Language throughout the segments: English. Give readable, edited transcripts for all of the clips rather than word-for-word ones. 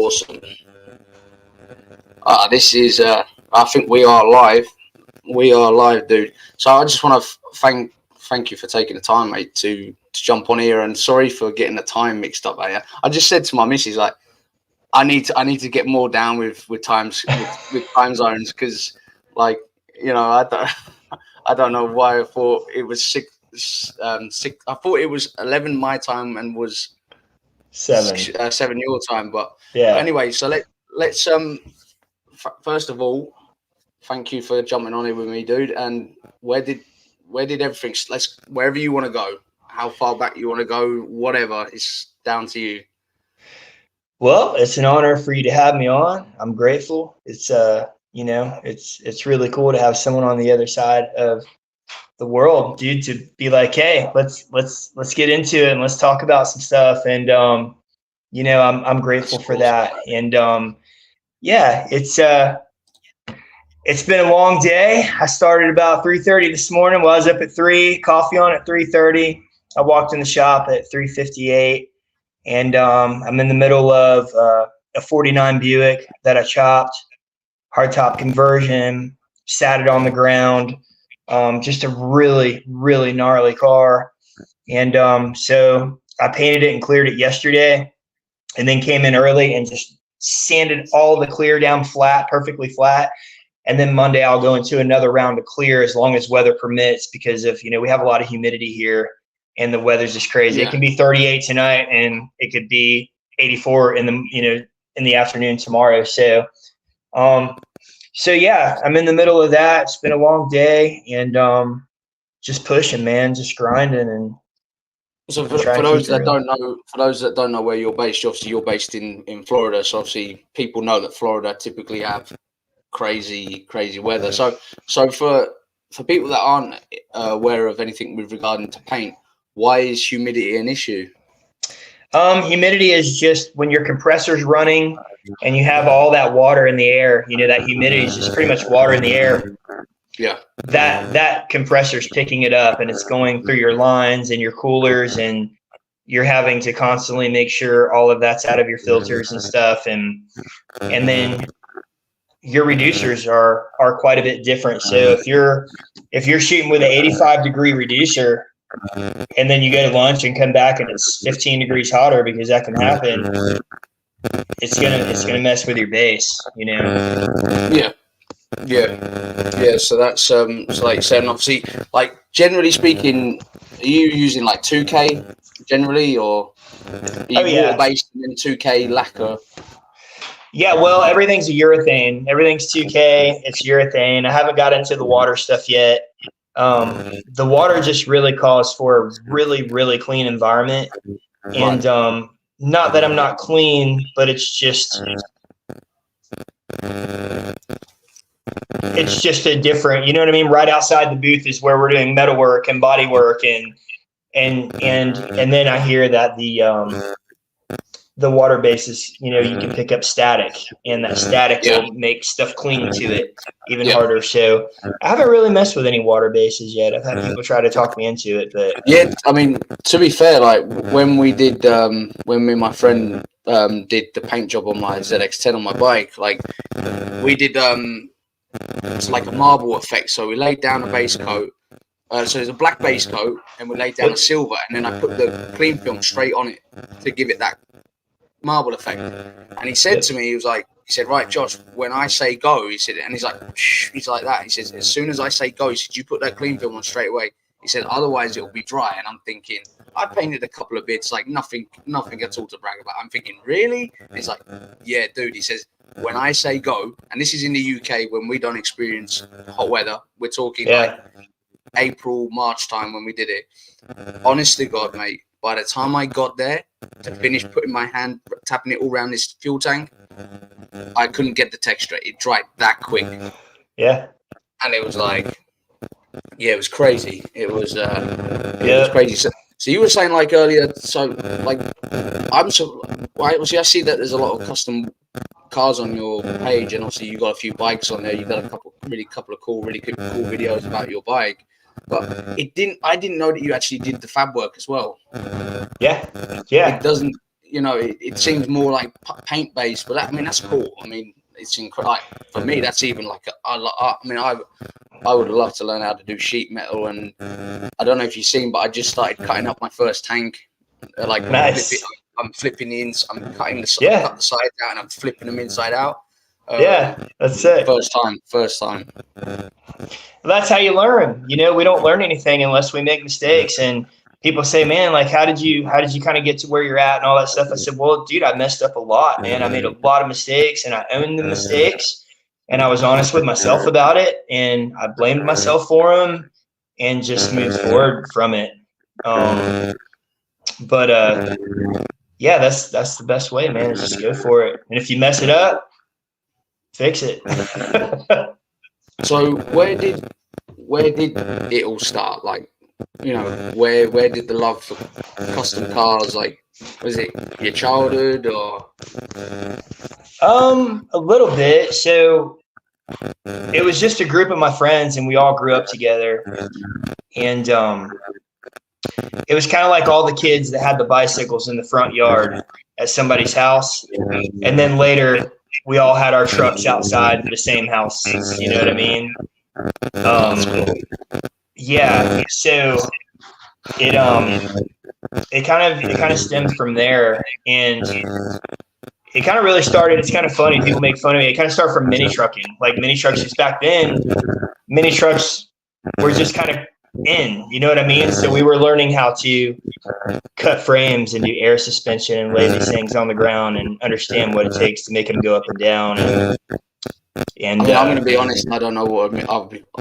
Awesome. This is, I think we are live. We are live, dude. So I just want to thank you for taking the time, mate, to jump on here. And sorry for getting the time mixed up. I just said to my missus, like, I need to get more down with times with time zones, because, like, you know, I don't know why I thought it was six. I thought it was 11 my time and was 7 your time. But anyway, so let's first of all, thank you for jumping on here with me, dude. And where did everything? Wherever you want to go, how far back you want to go, whatever, it's down to you. Well, it's an honor for you to have me on. I'm grateful. It's it's really cool to have someone on the other side of the world, dude, to be like, hey, let's get into it and let's talk about some stuff. And I'm grateful for that. And it's been a long day. I started about 3:30 this morning. Well, I was up at 3, coffee on at 3:30. I walked in the shop at 3:58. And I'm in the middle of a 49 Buick that I chopped, hardtop conversion, sat it on the ground, just a really, really gnarly car. And so I painted it and cleared it yesterday, and then came in early and just sanded all the clear down flat, perfectly flat. And then Monday I'll go into another round of clear as long as weather permits, because we have a lot of humidity here. And the weather's just crazy. Yeah. It can be 38 tonight, and it could be 84 in the afternoon tomorrow. So, I'm in the middle of that. It's been a long day, and just pushing, man, just grinding. And so for those that don't know where you're based, obviously you're based in Florida. So obviously people know that Florida typically have crazy weather. So for people that aren't aware of anything with regarding to paint, why is humidity an issue? Humidity is just when your compressor's running and you have all that water in the air. That humidity is just pretty much water in the air. Yeah. That compressor's picking it up, and it's going through your lines and your coolers, and you're having to constantly make sure all of that's out of your filters and stuff. And then your reducers are quite a bit different. So if you're shooting with an 85-degree reducer, and then you go to lunch and come back and it's 15 degrees hotter, because that can happen, it's gonna mess with your base, Yeah. So that's so like saying, obviously, like generally speaking, are you using like 2K generally, or are you water based and then 2K lacquer? Yeah, well, everything's a urethane. Everything's 2K. It's urethane. I haven't got into the water stuff yet. The water just really calls for a really, really clean environment. And not that I'm not clean, but it's just a different, you know what I mean? Right outside the booth is where we're doing metal work and body work, and then I hear that the water bases, you can pick up static, and that static will make stuff cling to it even harder. So I haven't really messed with any water bases yet. I've had people try to talk me into it, but I mean, to be fair, like when we did, when me and my friend did the paint job on my ZX10 on my bike, like we did, it's like a marble effect. So we laid down a base coat. So there's a black base coat, and we laid down a silver, and then I put the clean film straight on it to give it that marble effect. And he said to me, he said, right, Josh, when I say go, he said, and he's like, shh, he's like that. He says, as soon as I say go, he said, you put that clean film on straight away. He said, otherwise it'll be dry. And I'm thinking, I painted a couple of bits, like nothing at all to brag about. I'm thinking, really? And he's like, yeah, dude. He says, when I say go, and this is in the UK when we don't experience hot weather, we're talking like April, March time when we did it. Honest to God, mate, by the time I got there to finish putting my hand, tapping it all around this fuel tank, I couldn't get the texture. It dried that quick. Yeah. And it was like, it was crazy. It was crazy. So you were saying like earlier, so like I see that there's a lot of custom cars on your page, and obviously you got a few bikes on there. You've done a couple of cool videos about your bike. But I didn't know that you actually did the fab work as well. Yeah. It you know, it seems more like paint based, but that, I mean, that's cool. I mean, it's incredible. Like, for me, that's even like I mean, I would love to learn how to do sheet metal, and I don't know if you've seen, but I just started cutting up my first tank. Like, Nice. I'm flipping I'm cutting Yeah. cut the sides out, and I'm flipping them inside out. Yeah, that's it. First time. That's how you learn. You know, we don't learn anything unless we make mistakes. And people say, man, like, how did you kind of get to where you're at and all that stuff? I said, well, dude, I messed up a lot, man. I made a lot of mistakes, and I owned the mistakes, and I was honest with myself about it, and I blamed myself for them, and just moved forward from it. But yeah, that's the best way, man, is just go for it. And if you mess it up, fix it. So where did it all start? Like, you know, where did the love for custom cars, like, was it your childhood or? A little bit. So it was just a group of my friends, and we all grew up together. And it was kind of like all the kids that had the bicycles in the front yard at somebody's house. And then later, we all had our trucks outside the same house. You know what I mean? Yeah. So it kind of stemmed from there, and it kind of really started. It's kind of funny. People make fun of me. It kind of started from mini trucking. Like, mini trucks, just back then, mini trucks were just kind of in, you know what I mean? So we were learning how to cut frames and do air suspension and lay these things on the ground and understand what it takes to make them go up and down. And I mean, I'm going to be honest, I don't know what,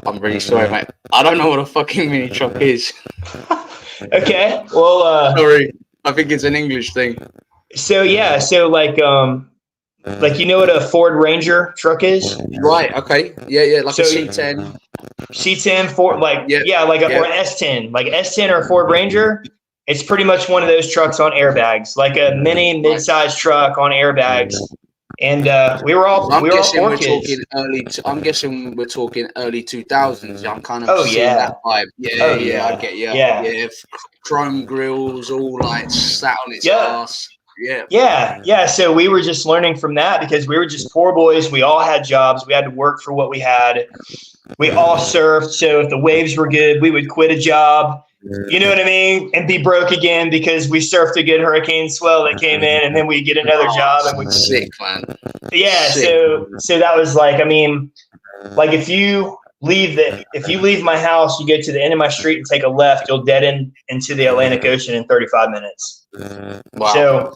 I'm really sorry, mate. I don't know what a fucking mini truck is. Okay. Well, sorry. I think it's an English thing. So yeah, so like you know what a Ford Ranger truck is? Right. Okay. Yeah. Like So a C10. C10 Ford, like or an S10, like S10 or a Ford Ranger. It's pretty much one of those trucks on airbags, like a mid-sized truck on airbags. And we were all four kids. I'm guessing we're talking early 2000s. I'm kind of seeing that vibe. Yeah. I get you. Yeah. Chrome grills, all like sat on its ass. Yeah. So we were just learning from that because we were just poor boys. We all had jobs. We had to work for what we had. We all surfed. So if the waves were good, we would quit a job. You know what I mean? And be broke again because we surfed a good hurricane swell that came in, and then we'd get another job. And we'd sick, man. Yeah. Sick. So that was like, I mean, like if you leave my house, you get to the end of my street and take a left, you'll dead end into the Atlantic Ocean in 35 minutes. Wow. So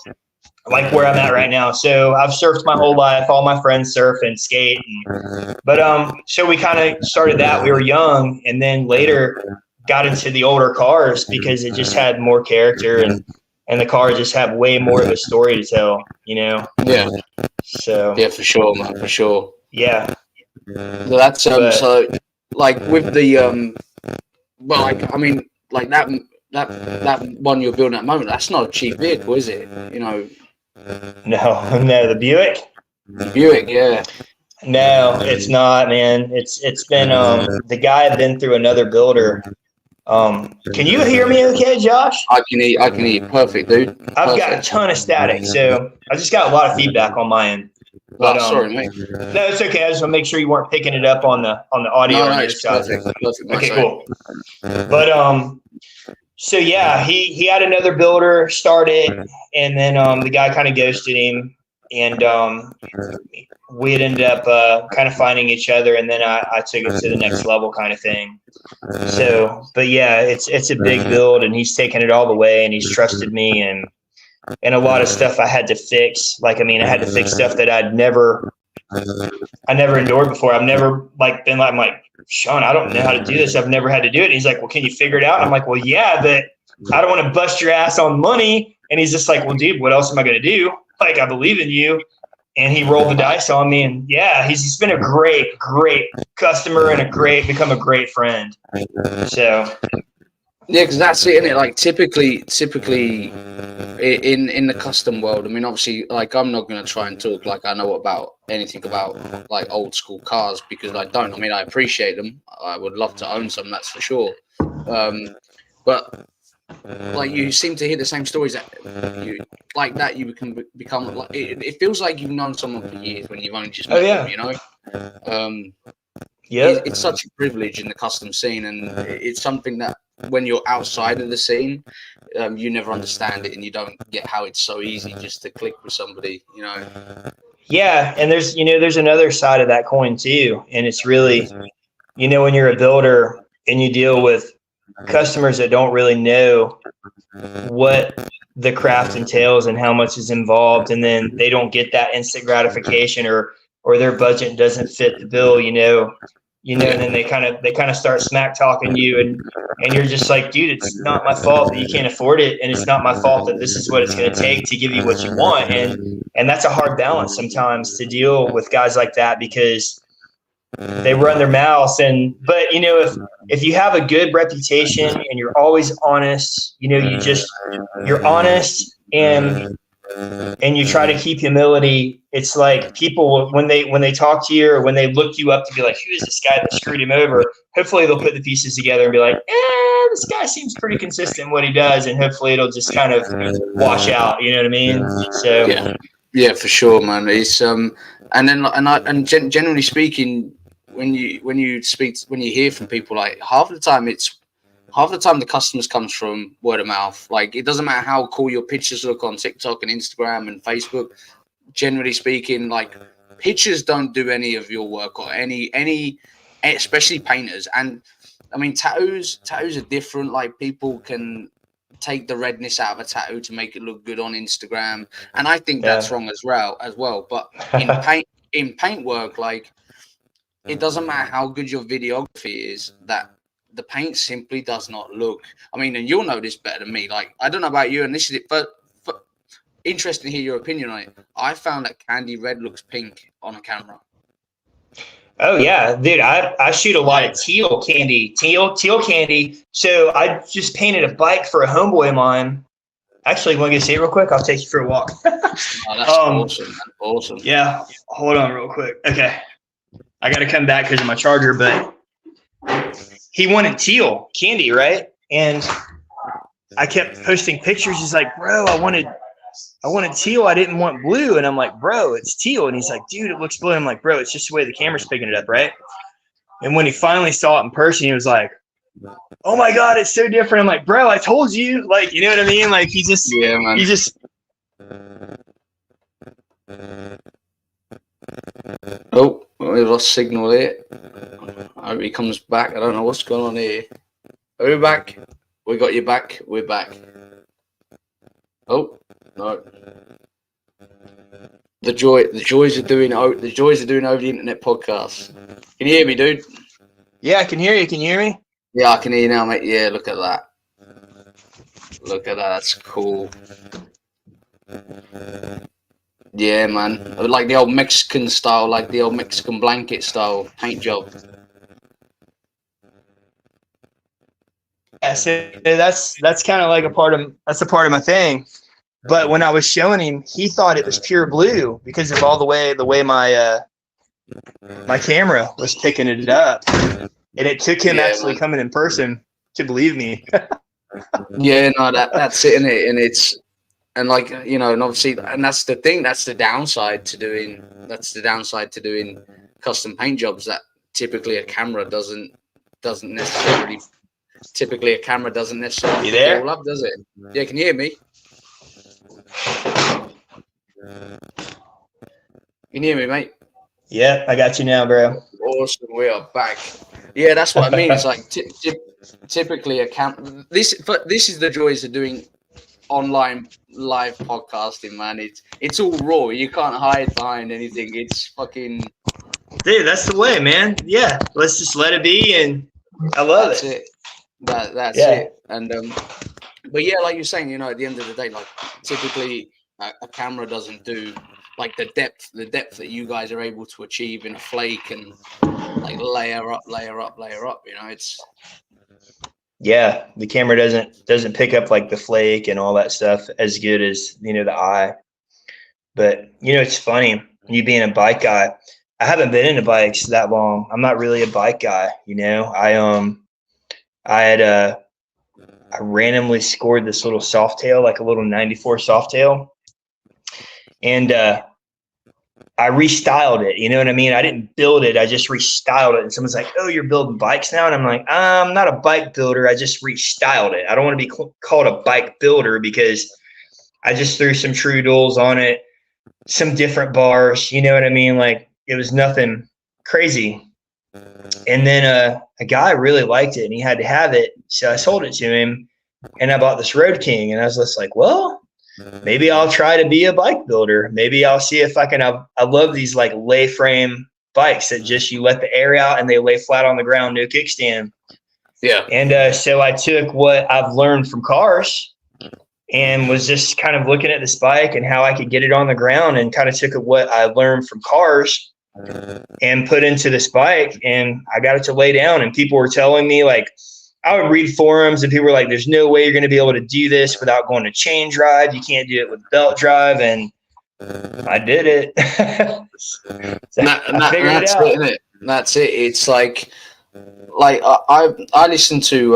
like where I'm at right now. So I've surfed my whole life. All my friends surf and skate. But so we kind of started that. We were young, and then later got into the older cars because it just had more character, and the cars just have way more of a story to tell, you know? Yeah. So yeah, for sure, man, for sure. Yeah. So that's so like with the well, like I mean, like that one you're building at the moment, that's not a cheap vehicle, is it? You know. No, the Buick. The Buick, yeah. No, it's not, man. It's been the guy had been through another builder. Can you hear me okay, Josh? I can hear you perfect, dude. I've got a ton of static, so I just got a lot of feedback on my end. But, sorry, mate. No, it's okay. I just want to make sure you weren't picking it up on the audio. No, it's perfect. Okay, cool. But so yeah, he had another builder start it, and then the guy kind of ghosted him, and we'd ended up kind of finding each other, and then I took it to the next level kind of thing. So, but yeah, it's a big build, and he's taken it all the way, and he's trusted me, and a lot of stuff I had to fix. Like, I mean, I had to fix stuff that I never endured before. I've never been like, I'm like, Sean, I don't know how to do this. I've never had to do it. And he's like, well, can you figure it out? I'm like, well, yeah, but I don't want to bust your ass on money. And he's just like, well, dude, what else am I going to do? Like, I believe in you. And he rolled the dice on me. And yeah, he's been a great customer and become a great friend. So. Yeah, because that's it, isn't it? Like typically in the custom world, I mean, obviously, like I'm not going to try and talk like I know about anything about like old school cars because I don't. I mean, I appreciate them. I would love to own some, that's for sure. But like you seem to hear the same stories that you like that you can become like it feels like you've known someone for years when you've only just met them, you know. It's such a privilege in the custom scene, and it's something that when you're outside of the scene, you never understand it, and you don't get how it's so easy just to click with somebody, you know. Yeah, and there's another side of that coin too, and it's really, when you're a builder and you deal with customers that don't really know what the craft entails and how much is involved, and then they don't get that instant gratification, or their budget doesn't fit the bill, and then they kind of start smack talking you, and you're just like, dude, it's not my fault that you can't afford it, and it's not my fault that this is what it's going to take to give you what you want, and that's a hard balance sometimes to deal with guys like that, because they run their mouths, but if you have a good reputation and you're always honest, you're honest, and you try to keep humility. It's like people, when they talk to you or when they look you up to be like, who is this guy that screwed him over? Hopefully they'll put the pieces together and be like, this guy seems pretty consistent in what he does, and hopefully it'll just kind of wash out. You know what I mean? So yeah, for sure, man. It's generally speaking, when you hear from people, like half the time the customers comes from word of mouth. Like, it doesn't matter how cool your pictures look on TikTok and Instagram and Facebook. Generally speaking, like, pictures don't do any of your work, or any especially painters. And I mean, tattoos are different. Like, people can take the redness out of a tattoo to make it look good on Instagram, and I think that's wrong as well. But in paint work, like, it doesn't matter how good your videography is, that the paint simply does not look. I mean, and you'll know this better than me. Like, I don't know about you, and this is it, but interesting to hear your opinion on it. I found that candy red looks pink on a camera. Oh yeah, dude, I shoot a lot of teal candy. So I just painted a bike for a homeboy of mine. Actually, want to get to see it real quick? I'll take you for a walk. That's awesome. Awesome. Yeah, hold on real quick. Okay, I got to come back because of my charger, but he wanted teal candy, right? And I kept posting pictures. He's like, bro, I wanted teal. I didn't want blue. And I'm like, bro, it's teal. And he's like, dude, it looks blue. I'm like, bro, it's just the way the camera's picking it up, right? And when he finally saw it in person, he was like, oh my God, it's so different. I'm like, bro, I told you. Like, you know what I mean? Like, he just. Oh, we lost signal here. I hope he comes back. I don't know what's going on here. Are we back? We got you back. We're back. Oh no! The joys of doing over the internet podcast. Can you hear me, dude? Yeah, I can hear you. Can you hear me? Yeah, I can hear you now, mate. Yeah, look at that. Look at that. That's cool. Yeah, man. Like the old Mexican style, like the old Mexican blanket style paint job. Yeah, so that's kind of like a part of my thing. But when I was showing him, he thought it was pure blue because of all the way my camera was picking it up, and it took him actually coming in person to believe me. Yeah, no, that's it, isn't it? And it's. And like, and obviously, and that's the thing. That's the downside to doing custom paint jobs. That typically a camera doesn't necessarily. Typically, a camera doesn't necessarily. You there? All up, does it? Yeah, can you hear me? Can you hear me, mate? Yeah, I got you now, bro. Awesome, we are back. Yeah, that's what I mean. It's like typically a camera. This is the joys of doing online live podcasting, man. It's all raw. You can't hide behind anything. It's fucking, dude, that's the way, man. Yeah, let's just let it be, and I love it. That's it. And but yeah, like you're saying, at the end of the day, like, typically a camera doesn't do like the depth that you guys are able to achieve in a flake, and like layer up. It's. Yeah, the camera doesn't pick up like the flake and all that stuff as good as the eye. But it's funny, you being a bike guy. I haven't been into bikes that long. I'm not really a bike guy. I had I randomly scored this little Softail, like a little 94 Softail. And I restyled it. You know what I mean? I didn't build it. I just restyled it. And someone's like, oh, you're building bikes now? And I'm like, I'm not a bike builder. I just restyled it. I don't want to be called a bike builder because I just threw some true duals on it, some different bars. You know what I mean? Like, it was nothing crazy. And then a guy really liked it and he had to have it. So I sold it to him and I bought this Road King. And I was just like, well, maybe I'll try to be a bike builder. Maybe I'll see if I can. I love these like lay frame bikes that just you let the air out and they lay flat on the ground, no kickstand. Yeah. And so I took what I've learned from cars and was just kind of looking at this bike and how I could get it on the ground, and kind of took what I learned from cars and put into this bike, and I got it to lay down. And people were telling me, like, I would read forums and people were like, there's no way you're going to be able to do this without going to chain drive. You can't do it with belt drive. And I did it. I figured it out. Isn't it? That's it. It's like I listened to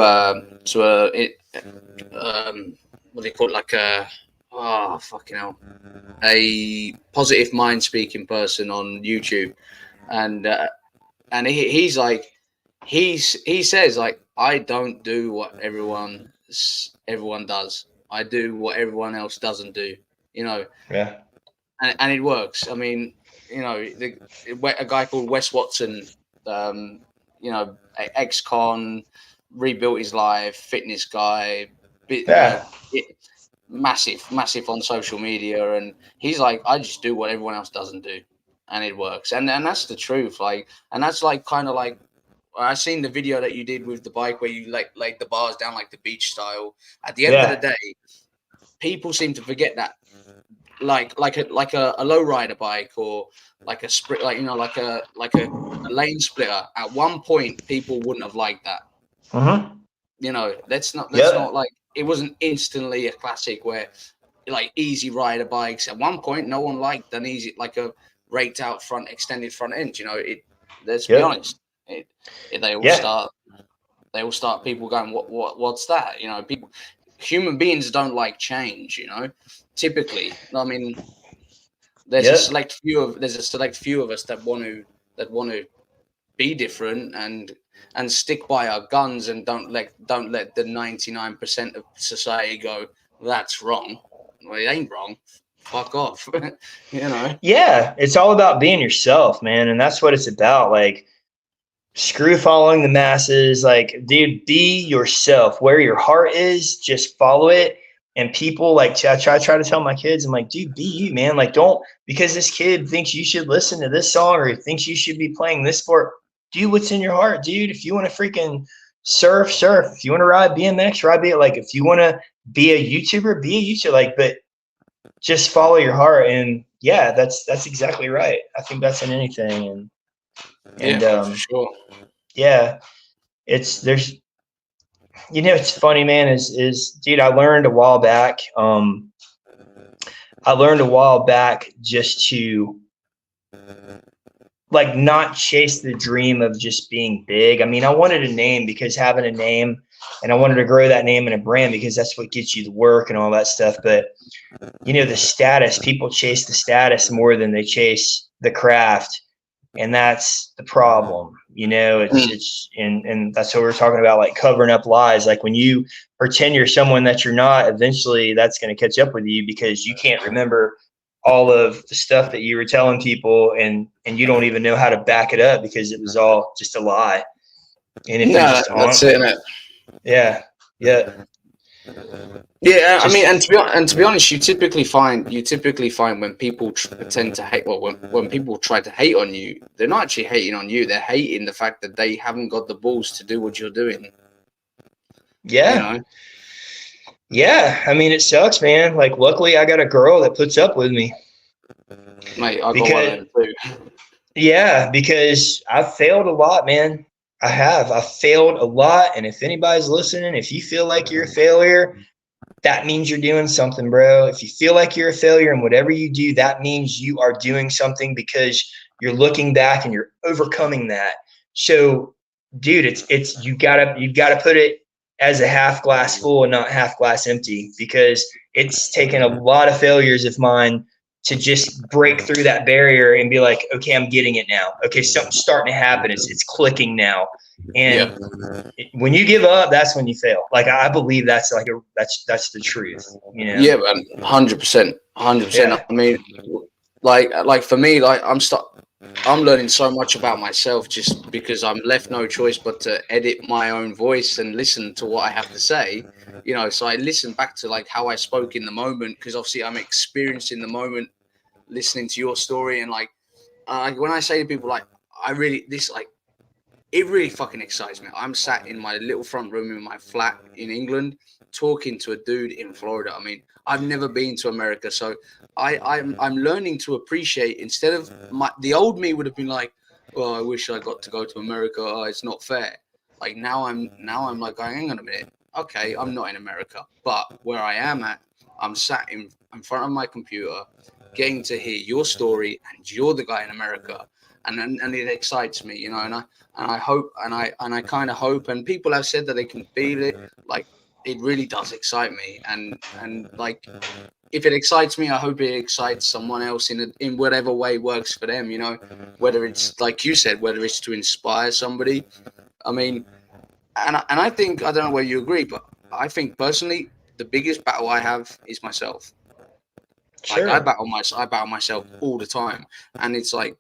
what do you call it? Like a positive mind speaking person on YouTube. And he's like, he says, like, I don't do what everyone does. I do what everyone else doesn't do, you know. Yeah. And it works. I mean, you know, a guy called Wes Watson, you know, ex-con, rebuilt his life, fitness guy, massive on social media, and he's like, I just do what everyone else doesn't do, and it works. And that's the truth. Like, and that's like kind of like, I seen the video that you did with the bike where you laid the bars down like the beach style. At the end of the day, people seem to forget that, like a lowrider bike or like a split, like, you know, like a lane splitter. At one point, people wouldn't have liked that. Mm-hmm. You know, that's not like, it wasn't instantly a classic where, like, easy rider bikes. At one point, no one liked an easy, like a raked out front, extended front end. You know, let's be honest. They all start people going, what's that? You know, human beings don't like change, you know, typically. I mean, there's a select few of us that want to be different and stick by our guns, and don't let the 99% of society go, that's wrong. Well, it ain't wrong. Fuck off. You know? Yeah, it's all about being yourself, man. And that's what it's about. Like, screw following the masses. Like, dude, be yourself. Where your heart is, just follow it. And people, like, I try to tell my kids, I'm like, dude, be you, man. Like, don't, because this kid thinks you should listen to this song or thinks you should be playing this sport, do what's in your heart, dude. If you want to freaking surf. If you want to ride BMX, ride BMX. Like, if you want to be a YouTuber, be a YouTuber. Like, but just follow your heart. And yeah, that's exactly right. I think that's in anything. And for sure. Yeah, there's, you know, it's funny, man, is dude, I learned a while back just to, like, not chase the dream of just being big. I mean, I wanted a name because having a name, and I wanted to grow that name in a brand because that's what gets you the work and all that stuff. But, you know, the status, people chase the status more than they chase the craft. And that's the problem, you know. It's and that's what we're talking about, like covering up lies. Like, when you pretend you're someone that you're not, eventually that's going to catch up with you because you can't remember all of the stuff that you were telling people, and you don't even know how to back it up because it was all just a lie. And if that's it, isn't it? Yeah. I mean, and to be honest, you typically find when people tend to hate, well, when people try to hate on you, they're not actually hating on you. They're hating the fact that they haven't got the balls to do what you're doing. Yeah. You know? Yeah. I mean, it sucks, man. Like, luckily I got a girl that puts up with me. Mate, I got one of them too. Yeah, because I've failed a lot, man. I failed a lot. And if anybody's listening, if you feel like you're a failure, that means you're doing something, bro. If you feel like you're a failure in whatever you do, that means you are doing something because you're looking back and you're overcoming that. So, dude, it's you gotta put it as a half glass full and not half glass empty, because it's taken a lot of failures of mine to just break through that barrier and be like, okay, I'm getting it now. Okay, something's starting to happen. It's clicking now. And when you give up, that's when you fail. Like, I believe that's that's the truth. You know? Yeah, man, 100%, 100%. I mean, like for me, like I'm learning so much about myself just because I'm left no choice but to edit my own voice and listen to what I have to say. You know, so I listen back to like how I spoke in the moment, because obviously I'm experiencing the moment, listening to your story, and like when I say to people like it really fucking excites me. I'm sat in my little front room in my flat in England talking to a dude in Florida. I mean, I've never been to America, so I'm learning to appreciate, instead of the old me would have been like, "Oh, I wish I got to go to America. Oh, it's not fair." Like now I'm like going, "Hang on a minute. Okay, I'm not in America, but where I am at, I'm sat in front of my computer, getting to hear your story, and you're the guy in America." And it excites me, you know, and I hope, and I kind of hope, and people have said that they can feel it, like it really does excite me, and like if it excites me, I hope it excites someone else in whatever way works for them, you know, whether it's like you said, whether it's to inspire somebody. I mean, and I think, I don't know whether you agree, but I think personally the biggest battle I have is myself. Sure. Like I battle myself all the time, and it's like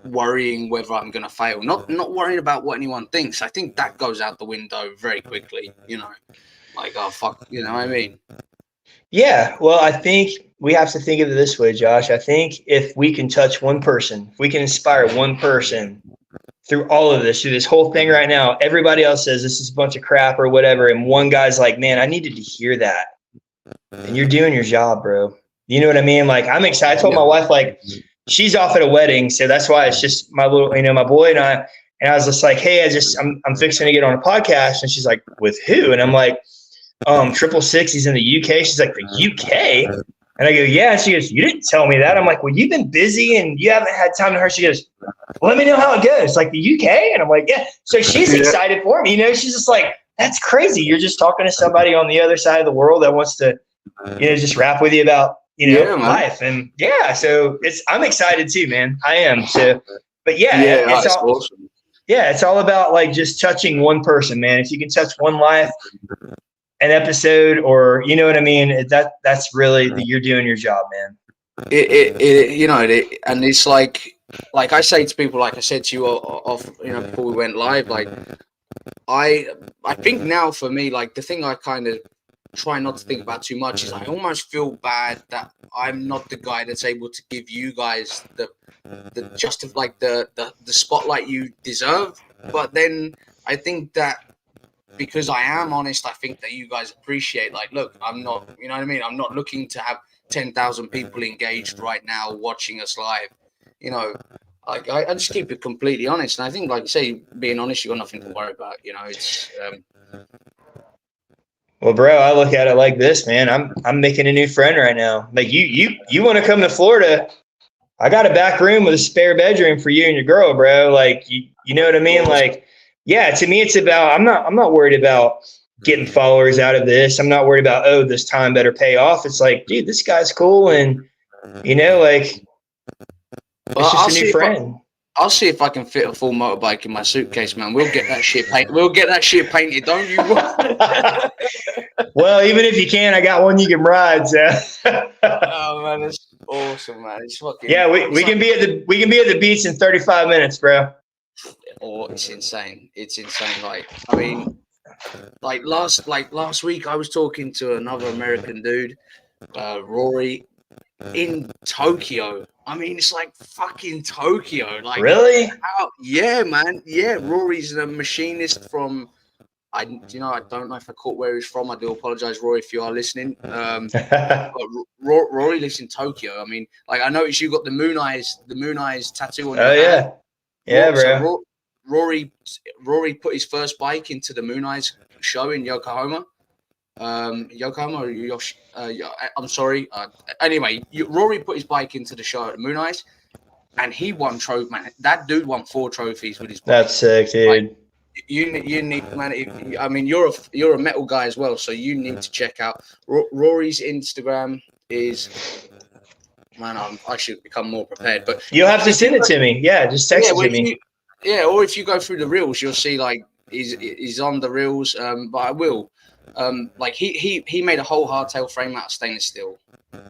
worrying whether I'm gonna fail. Not worrying about what anyone thinks. I think that goes out the window very quickly. You know, like, oh fuck, you know what I mean? Yeah. Well, I think we have to think of it this way, Josh. I think if we can touch one person, if we can inspire one person through all of this, through this whole thing right now, everybody else says this is a bunch of crap or whatever, and one guy's like, man, I needed to hear that, and you're doing your job, bro. You know what I mean? Like, I'm excited. I told my wife, like, she's off at a wedding, so that's why it's just my little, you know, my boy and I. And I was just like, hey, I'm fixing to get on a podcast, and she's like, with who? And I'm like, 666. He's in the UK. She's like, the UK? And I go, yeah. And she goes, you didn't tell me that. I'm like, well, you've been busy and you haven't had time to her. She goes, well, let me know how it goes. Like, the UK? And I'm like, yeah. So she's excited for me. You know, she's just like, that's crazy. You're just talking to somebody on the other side of the world that wants to, you know, just rap with you about, you know, life. And so I'm excited too, man. I am. So, but it's all awesome. Yeah, it's all about like just touching one person, man. If you can touch one life, an episode, or you know what I mean, that's really you're doing your job, man. You know, and it's like I say to people, like I said to you off, you know, before we went live, like I think now for me, like the thing I kind of try not to think about too much is I almost feel bad that I'm not the guy that's able to give you guys the spotlight you deserve. But then I think that because I am honest, I think that you guys appreciate, like, look, I'm not, you know what I mean? I'm not looking to have 10,000 people engaged right now watching us live. You know, like I just keep it completely honest. And I think, like you say, being honest, you got nothing to worry about. You know, it's well, bro, I look at it like this, man. I'm making a new friend right now. Like you want to come to Florida? I got a back room with a spare bedroom for you and your girl, bro. Like you know what I mean? Like, yeah, to me it's about I'm not worried about getting followers out of this. I'm not worried about, this time better pay off. It's like, dude, this guy's cool, and you know, like it's just a new friend. I'll see if I can fit a full motorbike in my suitcase, man. We'll get that shit painted. We'll get that shit painted, don't you? Well, even if you can, I got one you can ride. So. Oh man, that's awesome, man. It's fucking. Yeah, we can be at the beach in 35 minutes, bro. Oh, it's insane. It's insane. Like, I mean, last week, I was talking to another American dude, Rory, in Tokyo. I mean, it's like fucking Tokyo. Like, really? Yeah, man. Yeah, Rory's a machinist from. I don't know if I caught where he's from. I do apologize, Rory, if you are listening. But Rory lives in Tokyo. I mean, like, I noticed you got the moon eyes tattoo on your hand. Yeah, bro. So Rory put his first bike into the Moon Eyes show in Yokohama. Yokohama or I'm sorry. Anyway, Rory put his bike into the show at Moon Eyes, and he won trophy. Man, that dude won 4 trophies with his bike. That's sick, dude. You need, man. I mean, you're a metal guy as well, so you need to check out Rory's Instagram. Is man, I should become more prepared. But You'll have to send it to me. Yeah, just text it to me. Or if you go through the reels, you'll see like he's on the reels. But I will. Like he made a whole hardtail frame out of stainless steel,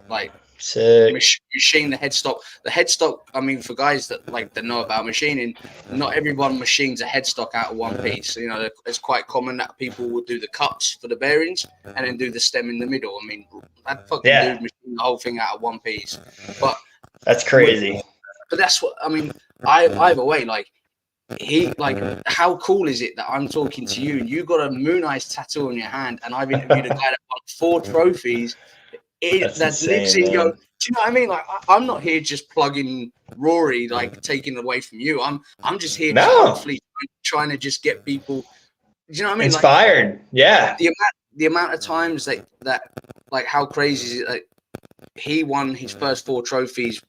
like machine the headstock. The headstock. I mean, for guys that know about machining, not everyone machines a headstock out of one piece. You know, it's quite common that people will do the cuts for the bearings and then do the stem in the middle. I mean, that fucking dude machined the whole thing out of one piece. But that's crazy. But that's what I mean. Either way, like. How cool is it that I'm talking to you and you got a Moon Eyes tattoo on your hand, and I've interviewed a guy that won 4 trophies that lives in your. Do you know what I mean? Like I'm not here just plugging Rory, like taking away from you. I'm just here trying to just get people. Do you know what I mean? Inspired, yeah. The amount of times that like how crazy is it? Like he won his first 4 trophies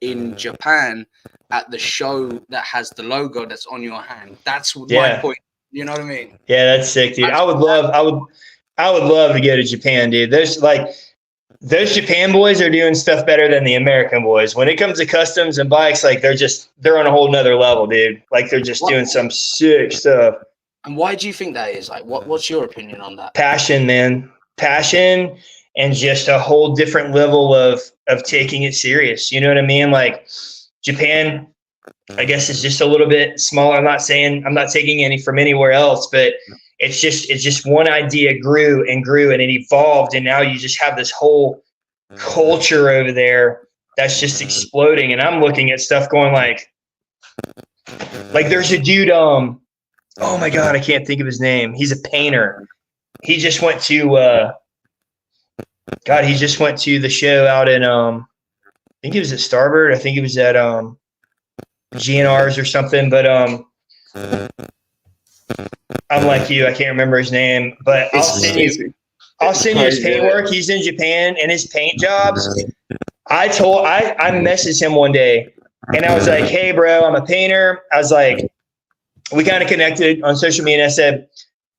in Japan at the show that has the logo that's on your hand. That's my point. You know what I mean? Yeah, that's sick, dude. I would love to go to Japan, dude. Those Japan boys are doing stuff better than the American boys. When it comes to customs and bikes, like they're on a whole nother level, dude. Like they're just doing some sick stuff. And why do you think that is? Like what's your opinion on that? Passion, man. Passion and just a whole different level of taking it serious. You know what I mean? Like Japan, I guess, is just a little bit smaller. I'm not taking any from anywhere else, but it's just one idea grew and it evolved. And now you just have this whole culture over there that's just exploding. And I'm looking at stuff going like there's a dude, oh my God, I can't think of his name. He's a painter. He just went to, the show out in, I think he was at Starboard. I think he was at, GNRs or something, but I'm like you, I can't remember his name, but I'll send you his paint work. He's in Japan, and his paint jobs, I messaged him one day and I was like, hey bro, I'm a painter. I was like, we kind of connected on social media, and I said,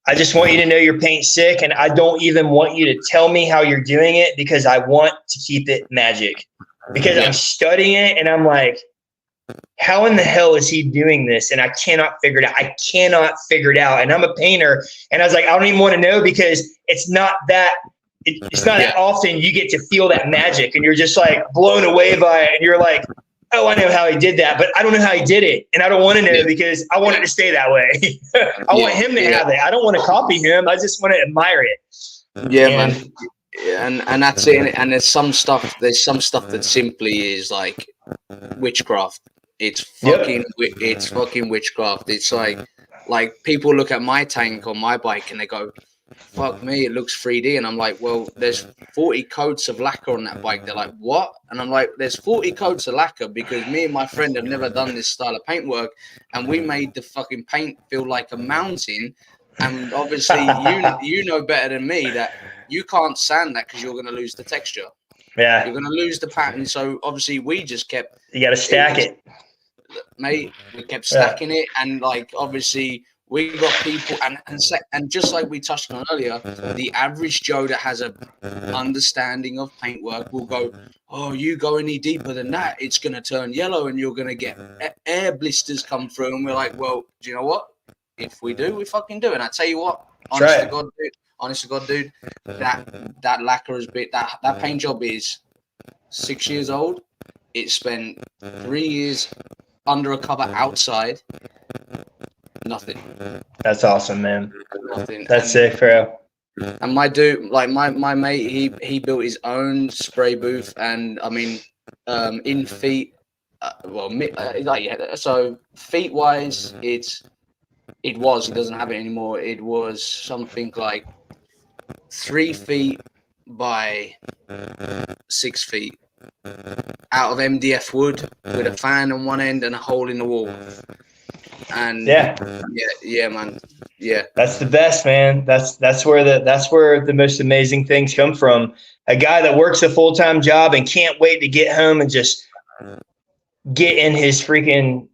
I just want you to know your paint's sick, and I don't even want you to tell me how you're doing it because I want to keep it magic, because I'm studying it and I'm like, how in the hell is he doing this? And I cannot figure it out. And I'm a painter. And I was like, I don't even want to know, because it's not that often you get to feel that magic and you're just like blown away by it. And you're like, oh, I know how he did that, but I don't know how he did it. And I don't want to know because I want it to stay that way. I want him to have it. I don't want to copy him. I just want to admire it. Yeah, man. And that's it. And there's some stuff that simply is like witchcraft. It's fucking witchcraft. It's like people look at my tank on my bike and they go, fuck me, it looks 3D. And I'm like, well, there's 40 coats of lacquer on that bike. They're like, what? And I'm like, there's 40 coats of lacquer because me and my friend have never done this style of paintwork, and we made the fucking paint feel like a mountain. And obviously you know better than me that you can't sand that because you're going to lose the texture. Yeah. You're going to lose the pattern. So obviously we just kept... You got to stack it. Mate, we kept stacking it, and like obviously we got people, and just like we touched on earlier, the average Joe that has a understanding of paintwork will go, oh, you go any deeper than that, it's going to turn yellow and you're going to get air blisters come through. And we're like, well, do you know what? If we do, we fucking do. And I tell you what, honest to God, dude, that lacquer is that paint job is 6 years old. It spent 3 years under a cover outside. Nothing. That's awesome, man. Nothing. That's sick, bro. And my dude, like my mate, he built his own spray booth, and I mean, in feet, so feet wise, he doesn't have it anymore. It was something like 3 feet by 6 feet out of MDF wood with a fan on one end and a hole in the wall. And yeah, man. Yeah. That's the best, man. That's where the most amazing things come from. A guy that works a full-time job and can't wait to get home and just get in his freaking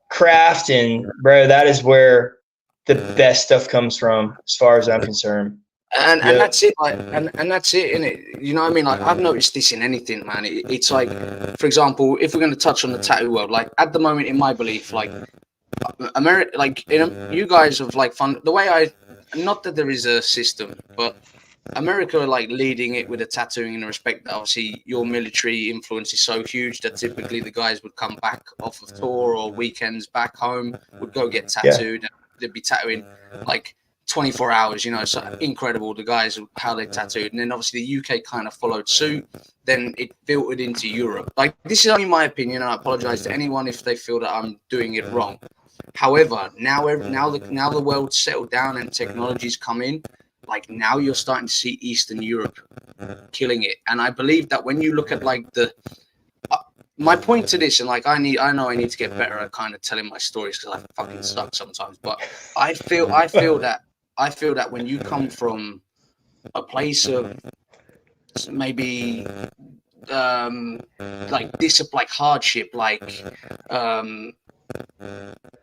craft. And bro, that's where the best stuff comes from, as far as I'm concerned. And that's it, like, and that's it, innit? You know what I mean? Like, I've noticed this in anything, man. It's like, for example, if we're going to touch on the tattoo world, like at the moment, in my belief, like America, like you guys have like fun. The way not that there is a system, but America are like leading it with the tattooing in the respect that obviously your military influence is so huge that typically the guys would come back off of tour or weekends back home, would go get tattooed, and they'd be tattooing like 24 hours, you know. So incredible, the guys, how they tattooed. And then obviously the UK kind of followed suit. Then it filtered into Europe. Like, this is only my opinion, and I apologize to anyone if they feel that I'm doing it wrong. However, now the world's settled down and technology's come in. Like, now you're starting to see Eastern Europe killing it. And I believe that when you look at like my point to this, and like I know I need to get better at kind of telling my stories because I fucking suck sometimes. But I feel that when you come from a place of maybe like like hardship, like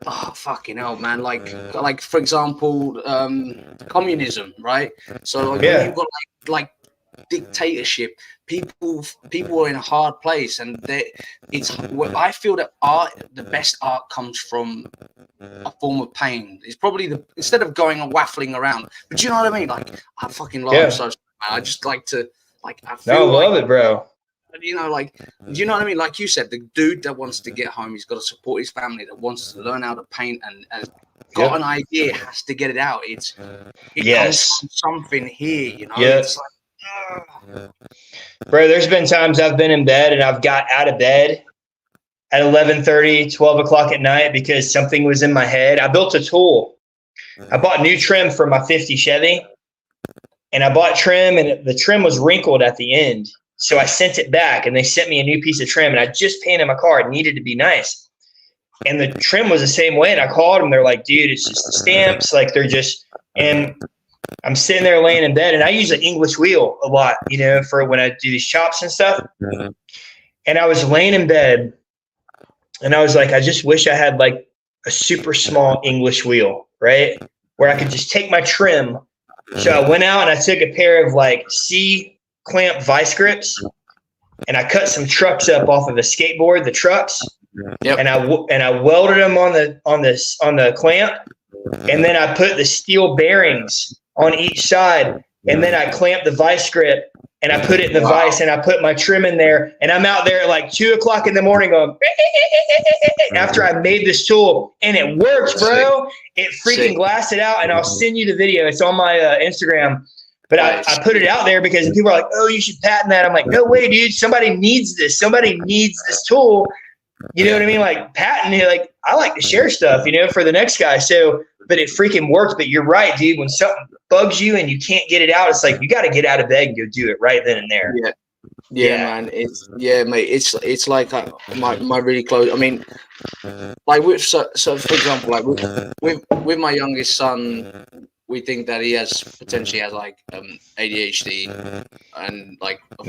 oh fucking hell, man! Like for example, communism, right? So like when you've got like dictatorship, people are in a hard place, and I feel that the best art comes from a form of pain. It's probably instead of going and waffling around. But you know what I mean? Like, I fucking love it so much, man. I just like to I feel love it, bro. You know, like, do you know what I mean? Like you said, the dude that wants to get home, he's got to support his family, that wants to learn how to paint and got an idea, has to get it out. It comes from something here, you know. It's like, bro, there's been times I've been in bed and I've got out of bed at 11:30, 12 o'clock at night because something was in my head. I built a tool. I bought new trim for my 50 Chevy, and I bought trim, and the trim was wrinkled at the end. So I sent it back, and they sent me a new piece of trim, and I just painted my car. It needed to be nice. And the trim was the same way, and I called them. They're like, dude, it's just the stamps. Like, they're just – and I'm sitting there laying in bed, and I use an English wheel a lot, you know, for when I do these chops and stuff. And I was laying in bed, and I was like, I just wish I had, like, a super small English wheel, right, where I could just take my trim. So I went out, and I took a pair of, like, C-clamp vice grips, and I cut some trucks up off of a skateboard, the trucks, and I welded them on the clamp, and then I put the steel bearings on each side, and then I clamped the vice grip, and I put it in the vise, and I put my trim in there, and I'm out there at like 2 o'clock in the morning going after I made this tool, and it works, bro. It freaking glassed it out, and I'll send you the video. It's on my Instagram. But I put it out there because people are like, oh, you should patent that. I'm like, no way, dude. Somebody needs this. Somebody needs this tool. You know what I mean? Like, patent it. Like, I like to share stuff, you know, for the next guy. So, but it freaking works. But you're right, dude. When something bugs you and you can't get it out, it's like you got to get out of bed and go do it right then and there. Yeah, man. Mate. It's like my really close. I mean, like so for example, like with my youngest son, we think that he potentially has like ADHD and like a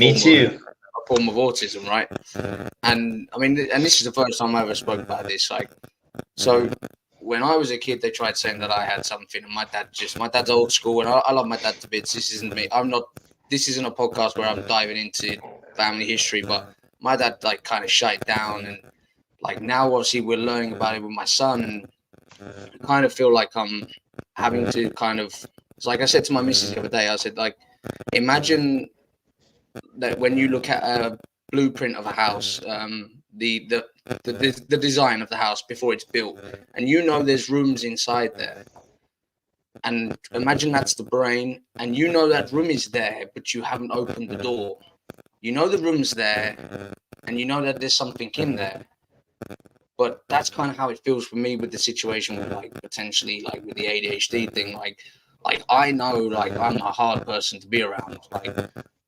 form of autism, right? And I mean, and this is the first time I ever spoke about this. Like, so when I was a kid, they tried saying that I had something, and my dad's old school, and I love my dad to bits. This isn't me. This isn't a podcast where I'm diving into family history, but my dad like kind of shut it down, and like now obviously we're learning about it with my son, and I kind of feel like I'm having to kind of, it's like I said to my missus the other day, I said, like, imagine that when you look at a blueprint of a house, the design of the house before it's built, and you know there's rooms inside there, and imagine that's the brain, and you know that room is there, but you haven't opened the door. You know the room's there, and you know that there's something in there. But that's kind of how it feels for me with the situation with like potentially like with the ADHD thing. Like I know like I'm a hard person to be around. Like,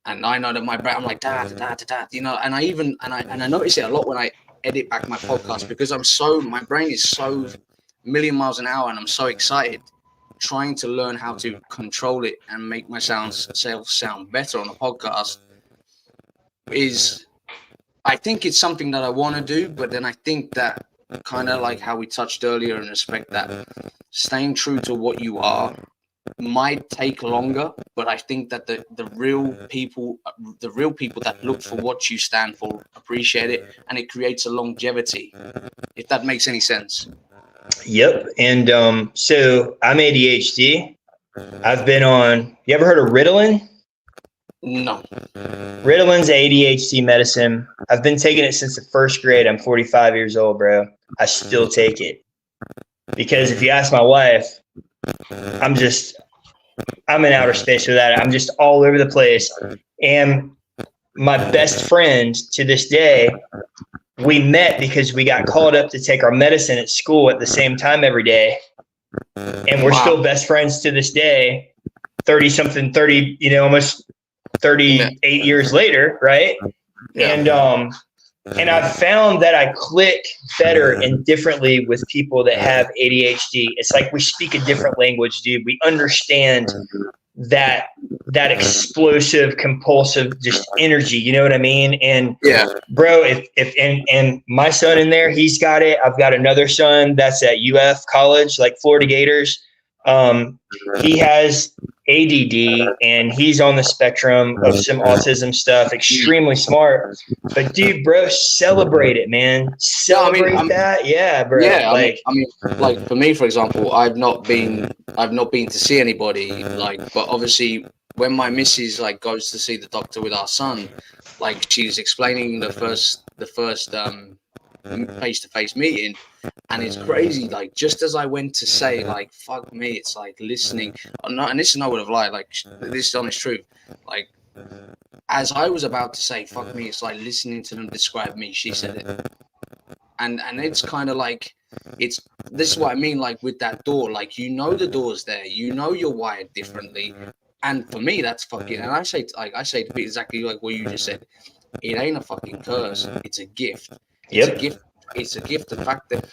and I know that my brain, I'm like dad, you know. And I notice it a lot when I edit back my podcast because my brain is so million miles an hour, and I'm so excited trying to learn how to control it and make myself sound better on a podcast. I think it's something that I want to do, but then I think that kind of like how we touched earlier in respect that staying true to what you are might take longer, but I think that the real people that look for what you stand for appreciate it, and it creates a longevity, if that makes any sense. Yep. And so I'm ADHD. I've been on, you ever heard of Ritalin? No. Ritalin's ADHD medicine. I've been taking it since the first grade. I'm 45 years old, bro. I still take it. Because if you ask my wife, I'm in outer space with that. I'm just all over the place. And my best friend to this day, we met because we got called up to take our medicine at school at the same time every day. And we're still best friends to this day, 30, almost 38 years later, right? Yeah. And I've found that I click better and differently with people that have ADHD. It's like we speak a different language, dude. We understand that explosive, compulsive, just energy. You know what I mean? And bro, if my son in there, he's got it. I've got another son that's at UF college, like Florida Gators. He has ADD and he's on the spectrum of some autism stuff, extremely smart. But dude, bro, celebrate it, man. Celebrate that. Yeah, bro. Yeah, like for me, for example, I've not been to see anybody, like, but obviously when my missus like goes to see the doctor with our son, like she's explaining the first face-to-face meeting, and it's crazy, like just as I went to say like fuck me, it's like listening, and this is no word of lie, like this is honest truth, like as I was about to say fuck me, it's like listening to them describe me, she said it. And it's kind of like, this is what I mean, like with that door, like the door's there, you're wired differently, and for me that's fucking, and I say exactly like what you just said, it ain't a fucking curse, it's a gift. It's a gift. The fact that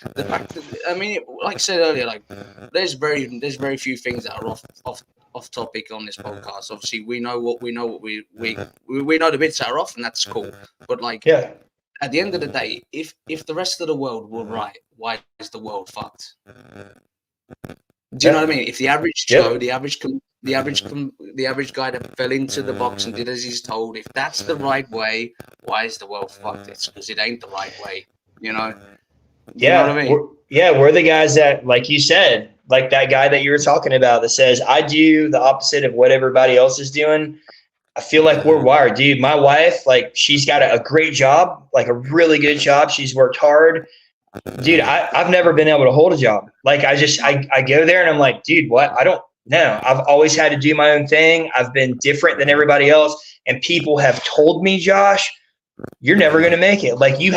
I mean, like I said earlier, like there's very few things that are off topic on this podcast. Obviously, we know we know the bits that are off, and that's cool. But like, at the end of the day, if the rest of the world were right, why is the world fucked? Do you know what I mean? If the average Joe, the average guy that fell into the box and did as he's told, if that's the right way, why is the world fucked? It's because it ain't the right way. You know? You know what I mean? We're the guys that, like you said, like that guy that you were talking about that says, I do the opposite of what everybody else is doing. I feel like we're wired, dude. My wife, like, she's got a great job, like a really good job. She's worked hard. Dude, I've never been able to hold a job. Like, I go there and I'm like, dude, what? I don't know. I've always had to do my own thing. I've been different than everybody else. And people have told me, Josh, you're never going to make it. Like, you're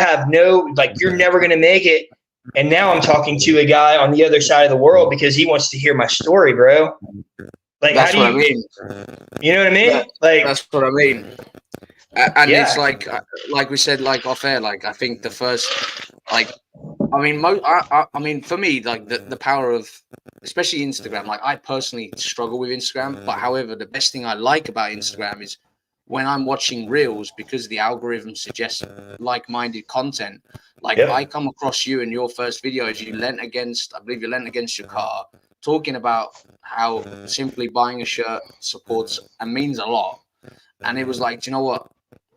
never going to make it. And now I'm talking to a guy on the other side of the world because he wants to hear my story, bro. Like, that's what I mean. You know what I mean? Like, that's what I mean. And it's like we said, like off air, like I think the first, like, I mean, for me, like the power of, especially Instagram, like I personally struggle with Instagram, but however, the best thing I like about Instagram is when I'm watching reels, because the algorithm suggests like-minded content. Like I come across you in your first video as you leant against your car, talking about how simply buying a shirt supports and means a lot. And it was like, do you know what?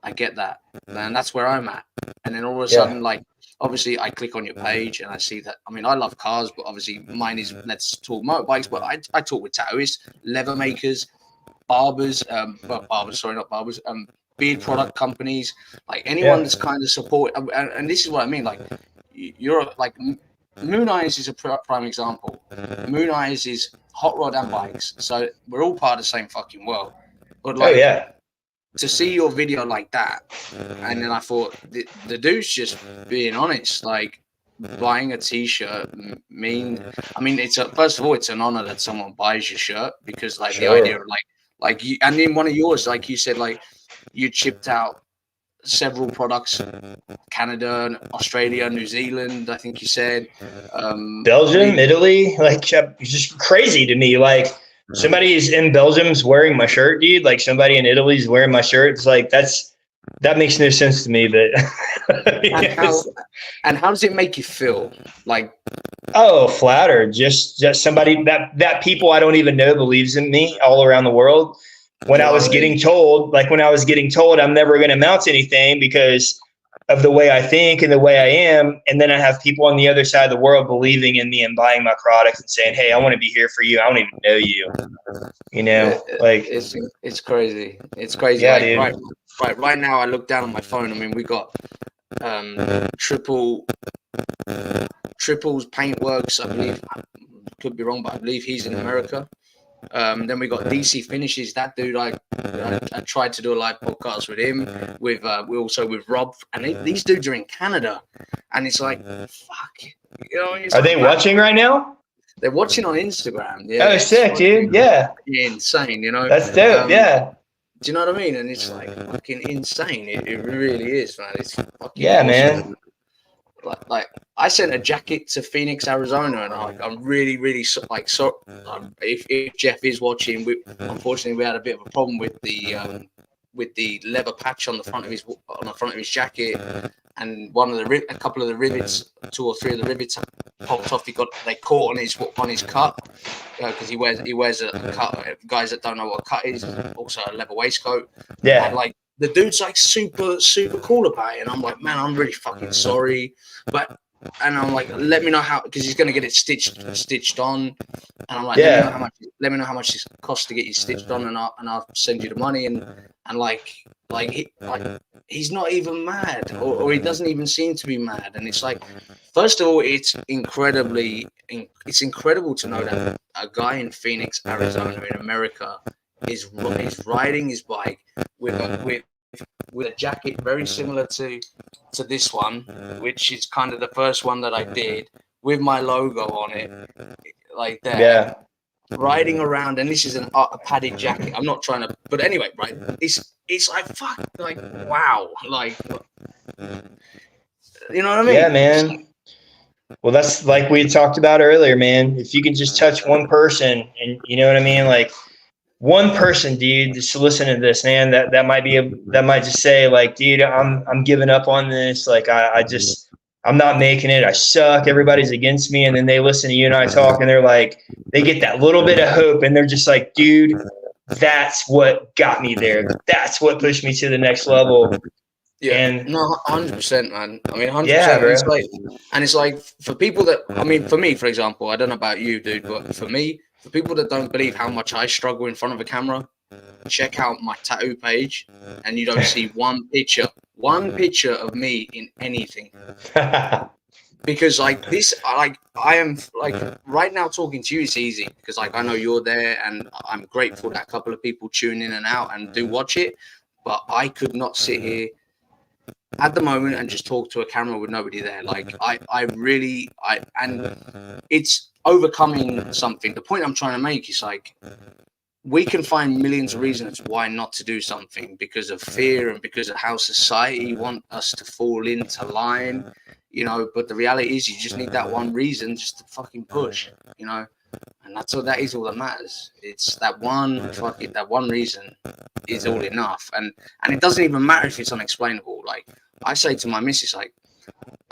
I get that. And that's where I'm at. And then all of a sudden, like, obviously I click on your page and I see that, I mean, I love cars, but obviously mine is let's talk motorbikes, but I talk with tattooists, leather makers, barbers, beard product companies, like anyone that's kind of support. And this is what I mean. Like, you're like, Moon Eyes is a prime example. Moon Eyes is hot rod and bikes. So we're all part of the same fucking world. But like, to see your video like that, and then I thought the dude's just being honest. Like, buying a t-shirt it's first of all, it's an honor that someone buys your shirt, because like the idea of like you, and in one of yours, like you said, like you chipped out several products, Canada, Australia, New Zealand, I think you said, Belgium, Italy, like it's just crazy to me. Like, somebody's in Belgium's wearing my shirt, dude. Like, somebody in Italy's wearing my shirt. It's like, that makes no sense to me. But and how does it make you feel? Like, Oh, flattered. Just somebody that people I don't even know believes in me all around the world. When I was getting told I'm never going to amount to anything because of the way I think and the way I am. And then I have people on the other side of the world believing in me and buying my products and saying, hey, I want to be here for you. I don't even know you. You know, like it's crazy. It's crazy. Yeah, like dude. right now I look down on my phone. I mean, we got triples Paintworks, I believe. Could be wrong, but I believe he's in America. Then we got DC Finishes. That dude, I tried to do a live podcast with him. With we also with Rob, and these dudes are in Canada, and it's like, fuck, you know. Are they watching right now? They're watching on Instagram. Yeah. Oh, sick, dude. Yeah. Insane, you know. That's dope. Yeah. Do you know what I mean? And it's like fucking insane. It really is, man. It's fucking awesome. Man. Like I sent a jacket to Phoenix, Arizona, and I'm really if Jeff is watching, unfortunately we had a bit of a problem with the leather patch on the front of his jacket, and a couple of the rivets, 2 or 3 of the rivets popped off. They caught on his cut because he wears a cut. Guys that don't know what a cut is, also a leather waistcoat. Yeah. And like the dude's like super cool about it, and I'm like, man, I'm really fucking sorry, and I'm like, let me know how, because he's gonna get it stitched on, and I'm like, let me know how much it costs to get you stitched on, and I'll send you the money, and he's not even mad, or he doesn't even seem to be mad, and it's like, first of all, it's incredible to know that a guy in Phoenix, Arizona, in America, is riding his bike with a jacket very similar to this one, which is kind of the first one that I did with my logo on it, like that. Yeah. Riding around, and this is a padded jacket. I'm not trying to, but anyway, right? It's like fuck, like wow, like you know what I mean? Yeah, man. Well, that's like we talked about earlier, man. If you can just touch one person, and you know what I mean, like one person, dude, just listen to this, man. That might just say, like, dude, I'm giving up on this. Like, I'm not making it. I suck. Everybody's against me. And then they listen to you and I talk, and they're like, they get that little bit of hope, and they're just like, dude, that's what got me there. That's what pushed me to the next level. Yeah, and no, 100%, man. I mean, 100%. Yeah, bro. It's like for people that, I mean, for me, for example, I don't know about you, dude, but for me, for people that don't believe how much I struggle in front of a camera, check out my tattoo page, and you don't see one picture of me in anything. Because like this, I am like right now talking to you, it's easy because like I know you're there, and I'm grateful that a couple of people tune in and out and do watch it. But I could not sit here at the moment and just talk to a camera with nobody there. Like and it's overcoming something. The point I'm trying to make is like, we can find millions of reasons why not to do something because of fear and because of how society want us to fall into line, you know, but the reality is you just need that one reason just to fucking push, you know, and that is all that matters. It's that one reason is all enough. And it doesn't even matter if it's unexplainable. Like I say to my missus, like,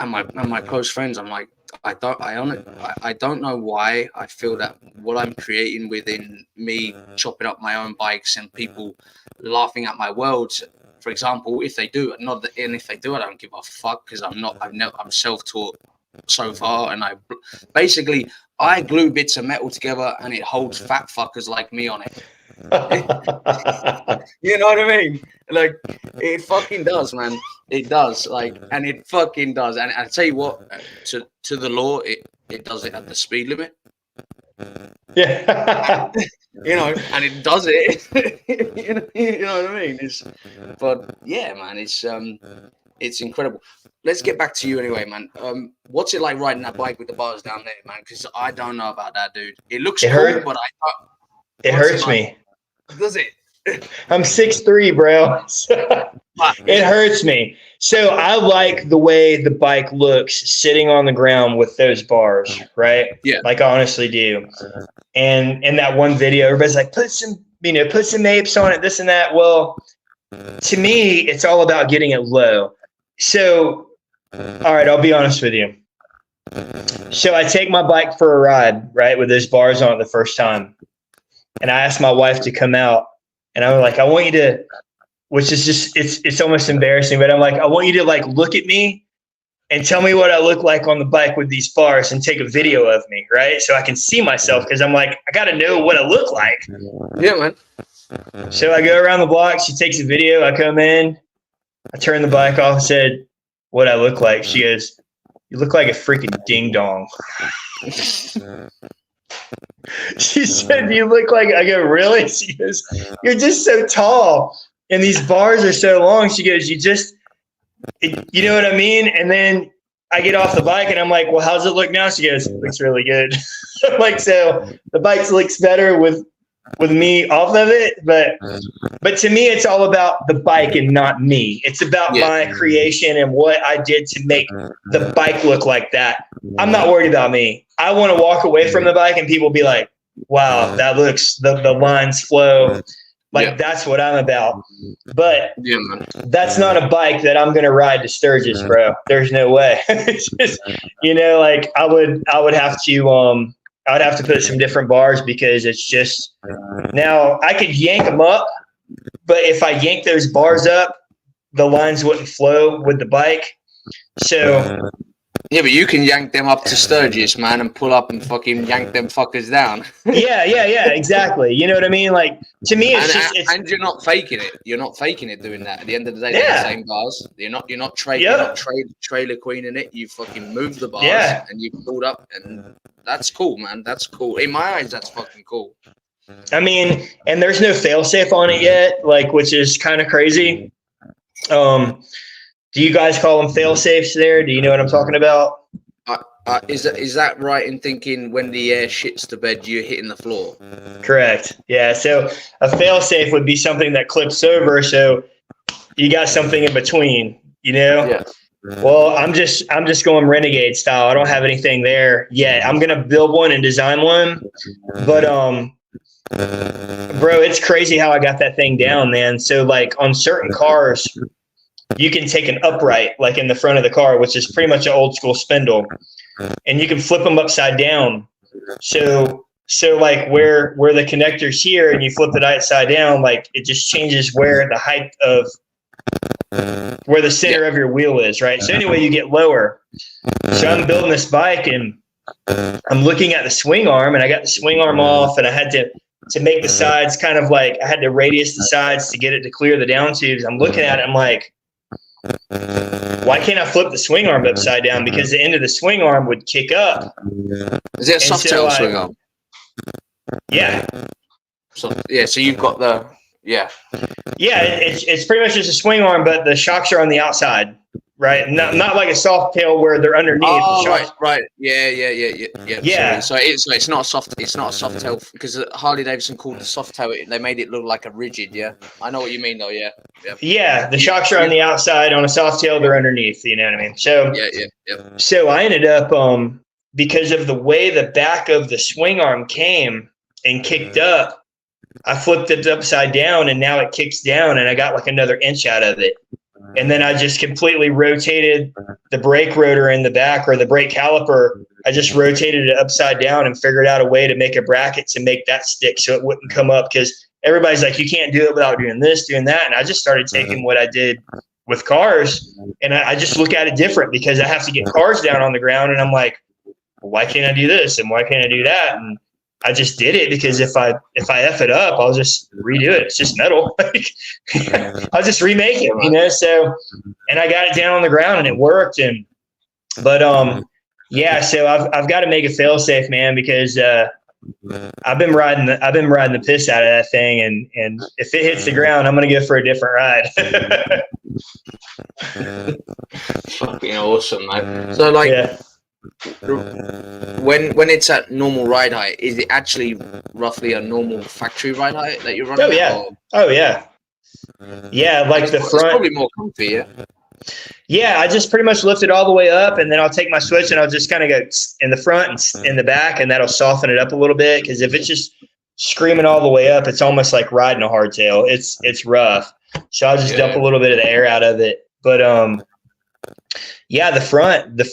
and my close friends, I'm like, I don't know why I feel that what I'm creating within me, chopping up my own bikes and people laughing at my worlds, for example, if they do, I don't give a fuck because I'm self-taught so far, and I glue bits of metal together and it holds fat fuckers like me on it. You know what I mean? Like it fucking does, man. It does. Like, and it fucking does. And I tell you what, to the law, it does it at the speed limit. Yeah. You know, and it does it. you know what I mean? But yeah, man, it's incredible. Let's get back to you anyway, man. What's it like riding that bike with the bars down there, man? Because I don't know about that, dude. It looks cool, but it hurts me. Does it? I'm 6'3", bro. It hurts me. So I like the way the bike looks sitting on the ground with those bars, right? Yeah. Like I honestly do. And in that one video, everybody's like, put some apes on it, this and that. Well, to me, it's all about getting it low. So, all right, I'll be honest with you. So I take my bike for a ride, right, with those bars on it the first time. And I asked my wife to come out. And I'm like, I want you to, which is just, it's almost embarrassing, but I'm like, I want you to like look at me and tell me what I look like on the bike with these bars and take a video of me, right? So I can see myself, because I'm like, I got to know what I look like. Yeah, man. So I go around the block. She takes a video. I come in. I turn the bike off and said, what I look like. She goes, you look like a freaking ding dong. She said, you look like, I go, really? She goes, you're just so tall and these bars are so long. She goes, you know what I mean? And then I get off the bike and I'm like, well, how's it look now? She goes, it looks really good. Like, so the bike looks better with me off of it, but to me it's all about the bike and not me. It's about my creation and what I did to make the bike look like that. I'm not worried about me. I want to walk away from the bike and people be like, wow, that looks, the lines flow. Like, that's what I'm about. But that's not a bike that I'm going to ride to Sturgis, bro. There's no way. It's just, like I would have to, I would have to put some different bars, because it's just, now I could yank them up, but if I yank those bars up, the lines wouldn't flow with the bike. So yeah, but you can yank them up to Sturgis, man, and pull up and fucking yank them fuckers down. yeah, exactly. You know what I mean? Like, to me, and you're not faking it. You're not faking it doing that. At the end of the day, they're the same bars. You're not trailer queening it. You fucking move the bars and you pulled up, and that's cool, man. That's cool. In my eyes, that's fucking cool. I mean, and there's no fail-safe on it yet, like, which is kind of crazy. Do you guys call them fail-safes there? Do you know what I'm talking about? Is that right in thinking when the air shits the bed, you're hitting the floor? Correct. Yeah. So a fail-safe would be something that clips over, so you got something in between, Yeah. Well, I'm just going renegade style. I don't have anything there yet. I'm gonna build one and design one, but bro, it's crazy how I got that thing down, man. So like on certain cars, you can take an upright, like in the front of the car, which is pretty much an old school spindle, and you can flip them upside down. So like where the connector's here and you flip it upside down, like it just changes where the height of where the center of your wheel is, right? So anyway, you get lower. So I'm building this bike and I'm looking at the swing arm, and I got the swing arm off, and I had to make the sides kind of like, I had to radius the sides to get it to clear the down tubes. I'm looking at it, I'm like, why can't I flip the swing arm upside down? Because the end of the swing arm would kick up. Is it a soft tail swing arm? Yeah. So you've got the Yeah, it's pretty much just a swing arm, but the shocks are on the outside, right? Not like a soft tail where they're underneath. Oh, right. Yeah. So it's not a soft. It's not a soft tail, because Harley Davidson called the soft tail. They made it look like a rigid. Yeah, I know what you mean though. Yeah. Yeah, the shocks are on the outside. On a soft tail, they're underneath. You know what I mean? So yeah. So I ended up because of the way the back of the swing arm came and kicked up, I flipped it upside down, and now it kicks down, and I got like another inch out of it. And then I just completely rotated the brake rotor in the back, or the brake caliper. I just rotated it upside down and figured out a way to make a bracket to make that stick so it wouldn't come up, because everybody's like, you can't do it without doing this, doing that. And I just started taking what I did with cars, and I just look at it different, because I have to get cars down on the ground, and I'm like, well, why can't I do this? And why can't I do that? And I just did it, because if I F it up, I'll just redo it. It's just metal. I'll just remake it, So, and I got it down on the ground, and it worked. So I've got to make a fail safe, man, because I've been riding the piss out of that thing, and if it hits the ground, I'm gonna go for a different ride. Fucking awesome, man. So when it's at normal ride height, is it actually roughly a normal factory ride height that you're running? Oh yeah. Like the front. It's probably more comfy, yeah. Yeah, I just pretty much lift it all the way up, and then I'll take my switch and I'll just kind of go in the front and in the back, and that'll soften it up a little bit. Because if it's just screaming all the way up, it's almost like riding a hardtail. It's rough. So I'll just dump a little bit of the air out of it. But Yeah, the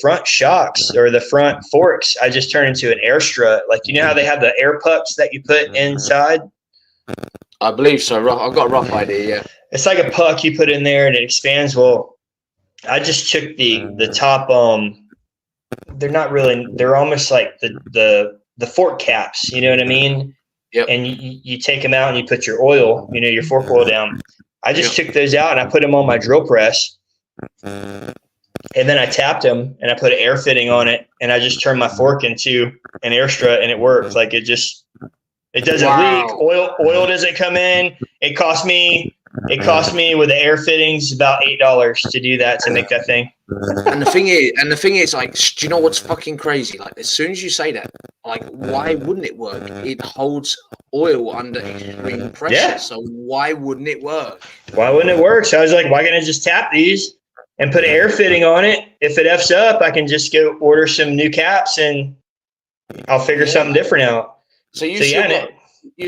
front shocks or the front forks, I just turned into an air strut. Like, you know how they have the air pucks that you put inside? I believe so. I've got a rough idea. Yeah. It's like a puck you put in there and it expands. Well, I just took the top. They're not really. They're almost like the fork caps. You know what I mean? Yep. And you take them out and you put your oil. You know, your fork oil down. I just took those out and I put them on my drill press. And then I tapped them and I put an air fitting on it and I just turned my fork into an air strut and it worked. Like it doesn't leak. Oil doesn't come in. It cost me with the air fittings about $8 to do that, to make that thing. And the thing is, like, do you know what's fucking crazy? Like, as soon as you say that, like, why wouldn't it work? It holds oil under extreme pressure. Yeah. So why wouldn't it work? Why wouldn't it work? So I was like, why can't I just tap these and put an air fitting on it? If it F's up, I can just go order some new caps and I'll figure something different out. So you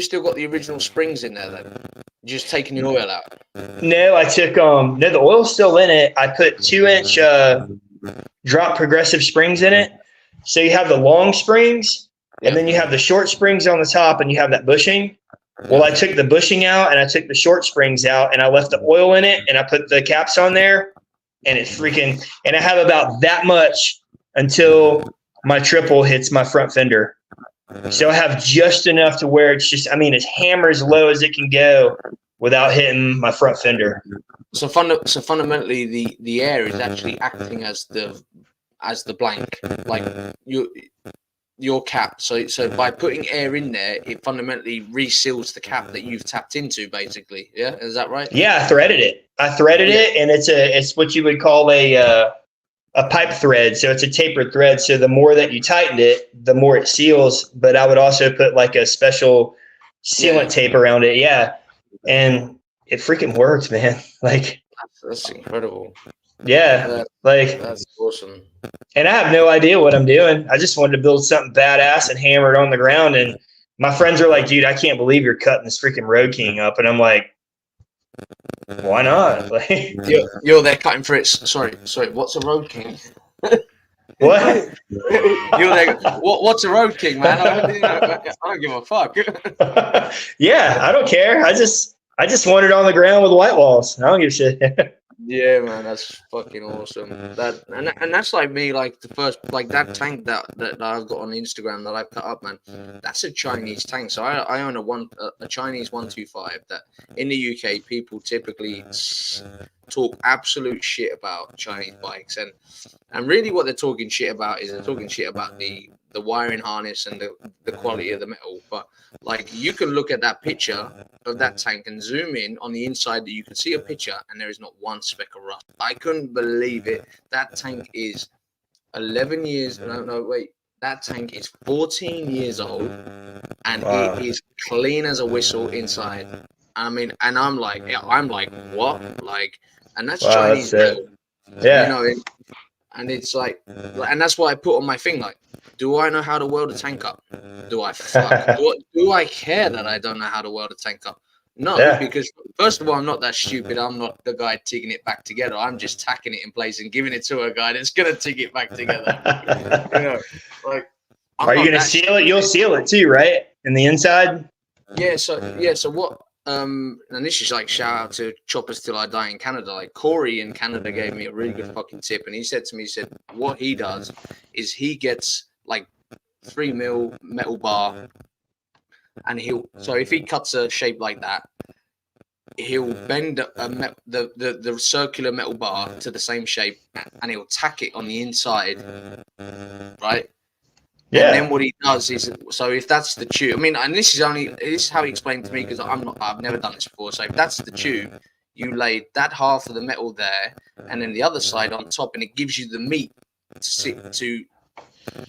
still got the original springs in there then? Just taking the oil out? No, I took no, the oil's still in it. I put 2-inch drop progressive springs in it. So you have the long springs and then you have the short springs on the top and you have that bushing. Well, I took the bushing out and I took the short springs out and I left the oil in it and I put the caps on there and and I have about that much until my triple hits my front fender. So I have just enough to where it's just, I mean, it's hammer as low as it can go without hitting my front fender. So fundamentally, the air is actually acting as the blank, like your cap. So by putting air in there, it fundamentally reseals the cap that you've tapped into, basically. Yeah, is that right? Yeah, I threaded it, and it's what you would call a pipe thread. So it's a tapered thread. So the more that you tighten it, the more it seals. But I would also put like a special sealant tape around it. Yeah. And it freaking works, man. Like, that's incredible. Yeah. That's awesome. And I have no idea what I'm doing. I just wanted to build something badass and hammer it on the ground. And my friends are like, dude, I can't believe you're cutting this freaking Road King up. And I'm like, why not? Like, you're there cutting for it. Sorry. What's a Road King? What? You're there. What's a Road King, man? I don't give a fuck. Yeah, I don't care. I just want it on the ground with white walls. I don't give a shit. Yeah, man, that's fucking awesome. That and that's like me, like the first, like that tank that I've got on Instagram that I've cut up, man. That's a Chinese tank. So I own a Chinese 125 that in the UK people typically talk absolute shit about Chinese bikes, and really what they're talking shit about is they're talking shit about the wiring harness and the quality of the metal. But like, you can look at that picture of that tank and zoom in on the inside, that you can see a picture and there is not one speck of rust. I couldn't believe it. That tank is 11 years. No, wait. That tank is 14 years old and it is clean as a whistle inside. I mean, and I'm like, what? Like, and that's Chinese metal. Yeah. You know, and it's like, and that's what I put on my thing. Like, do I know how to weld a tank up? Do I do I care that I don't know how to weld a tank up? No, because first of all, I'm not that stupid. I'm not the guy tigging it back together. I'm just tacking it in place and giving it to a guy that's gonna tig it back together. You know, like, are you gonna seal it? You'll seal it too, right? In the inside. Yeah. So what? And this is like, shout out to Choppers Till I Die in Canada. Like, Corey in Canada gave me a really good fucking tip, and he said to me, what he does is he gets like 3 mil metal bar, and so if he cuts a shape like that, he'll bend the circular metal bar to the same shape, and he'll tack it on the inside, right? Yeah. And then what he does is, so if that's the tube, I mean, and this is how he explained to me, because I've never done this before. So if that's the tube, you lay that half of the metal there, and then the other side on top, and it gives you the meat to sit to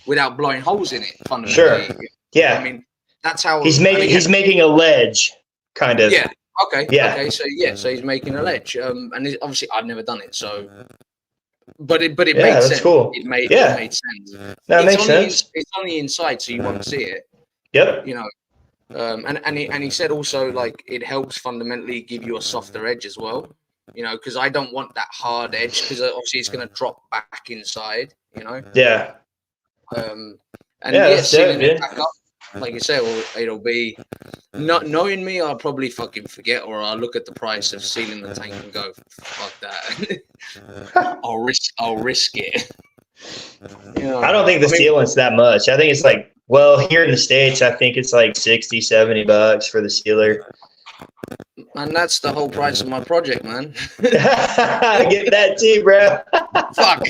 without blowing holes in it. Fundamentally. Sure. Yeah. I mean, that's how he's making a ledge, kind of. Yeah. Okay. Yeah. Okay. So he's making a ledge. And obviously I've never done it, so. But it made sense. That's cool. It made sense. That makes sense. It's on the inside, so you won't see it. Yep. You know, and he said also, like, it helps fundamentally give you a softer edge as well. you know, because I don't want that hard edge, because obviously it's going to drop back inside, you know. Yeah. And That's dope, sealing it dude. back up, like you say, it'll be, not knowing me, I'll probably fucking forget, or I'll look at the price of sealing the tank and go, fuck that. I'll risk it. You know, I don't think the sealant's that much. I think it's like, well, here in the States, I think it's like $60-$70 for the sealer. And that's the whole price of my project, man. I get that too, bro. Fuck.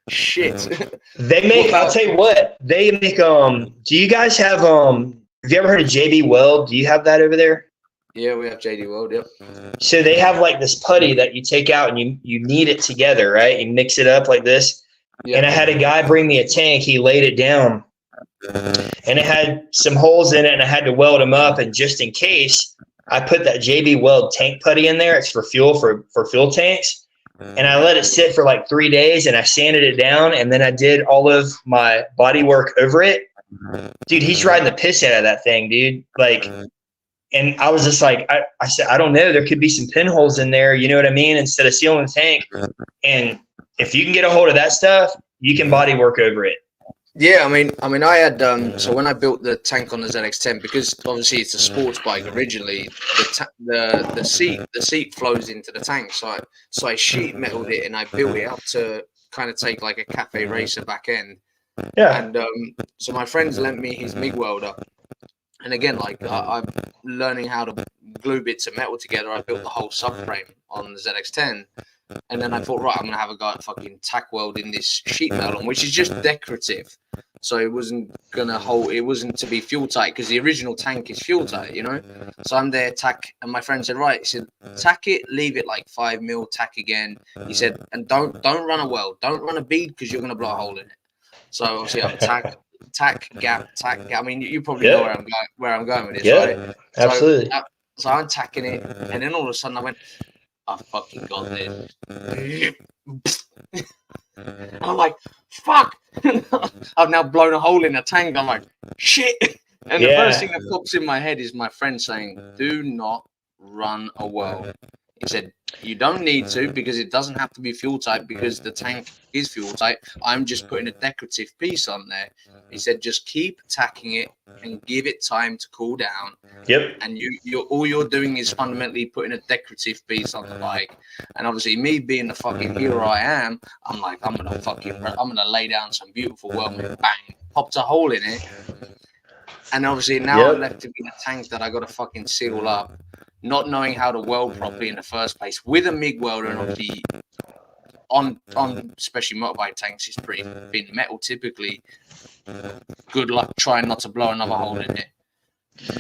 Shit. They make, I'll tell you what, they make, do you guys have you ever heard of JB Weld? Do you have that over there? Yeah, we have JD Weld, yep. So they have like this putty that you take out and you knead it together, right? You mix it up like this. Yep. And I had a guy bring me a tank. He laid it down and it had some holes in it and I had to weld them up. And just in case, I put that JB Weld tank putty in there. It's for fuel, for fuel tanks. And I let it sit for like 3 days and I sanded it down. And then I did all of my body work over it. Dude, he's riding the piss out of that thing, dude. Like, and I was just like, I said, I don't know. There could be some pinholes in there. You know what I mean? Instead of sealing the tank. And if you can get a hold of that stuff, you can body work over it. Yeah, I mean, I had so when I built the tank on the ZX10, because obviously it's a sports bike originally, the seat flows into the tank, so I sheet metaled it and I built it up to kind of take like a cafe racer back end. Yeah. And so my friends lent me his MIG welder, and again, like I'm learning how to glue bits of metal together. I built the whole subframe on the ZX10. And then I thought, right, I'm going to have a guy fucking tack weld in this sheet metal, which is just decorative. So it wasn't going to hold, it wasn't to be fuel tight, because the original tank is fuel tight, you know? So I'm there, tack, and my friend said, right, he said, tack it, leave it like 5 mil, tack again. He said, and don't run a weld, don't run a bead, because you're going to blow a hole in it. So obviously I'm tack, gap. I mean, you probably know where I'm going with this, right? Absolutely. So I'm tacking it, and then all of a sudden I went, I fucking got this. I'm like, fuck. I've now blown a hole in a tank. I'm like, shit. And the first thing that pops in my head is my friend saying, do not run a weld. He said, you don't need to, because it doesn't have to be fuel tight, because the tank is fuel tight. I'm just putting a decorative piece on there. He said, just keep tacking it and give it time to cool down. Yep. And all you're doing is fundamentally putting a decorative piece on the bike. And obviously, me being the fucking hero I am, I'm like, I'm gonna lay down some beautiful welding. Bang, popped a hole in it. And obviously now I'm left to be in a tank that I got to fucking seal up, not knowing how to weld properly in the first place, with a MIG welder. And obviously on especially motorbike tanks, it's pretty thin metal typically. Good luck trying not to blow another hole in it.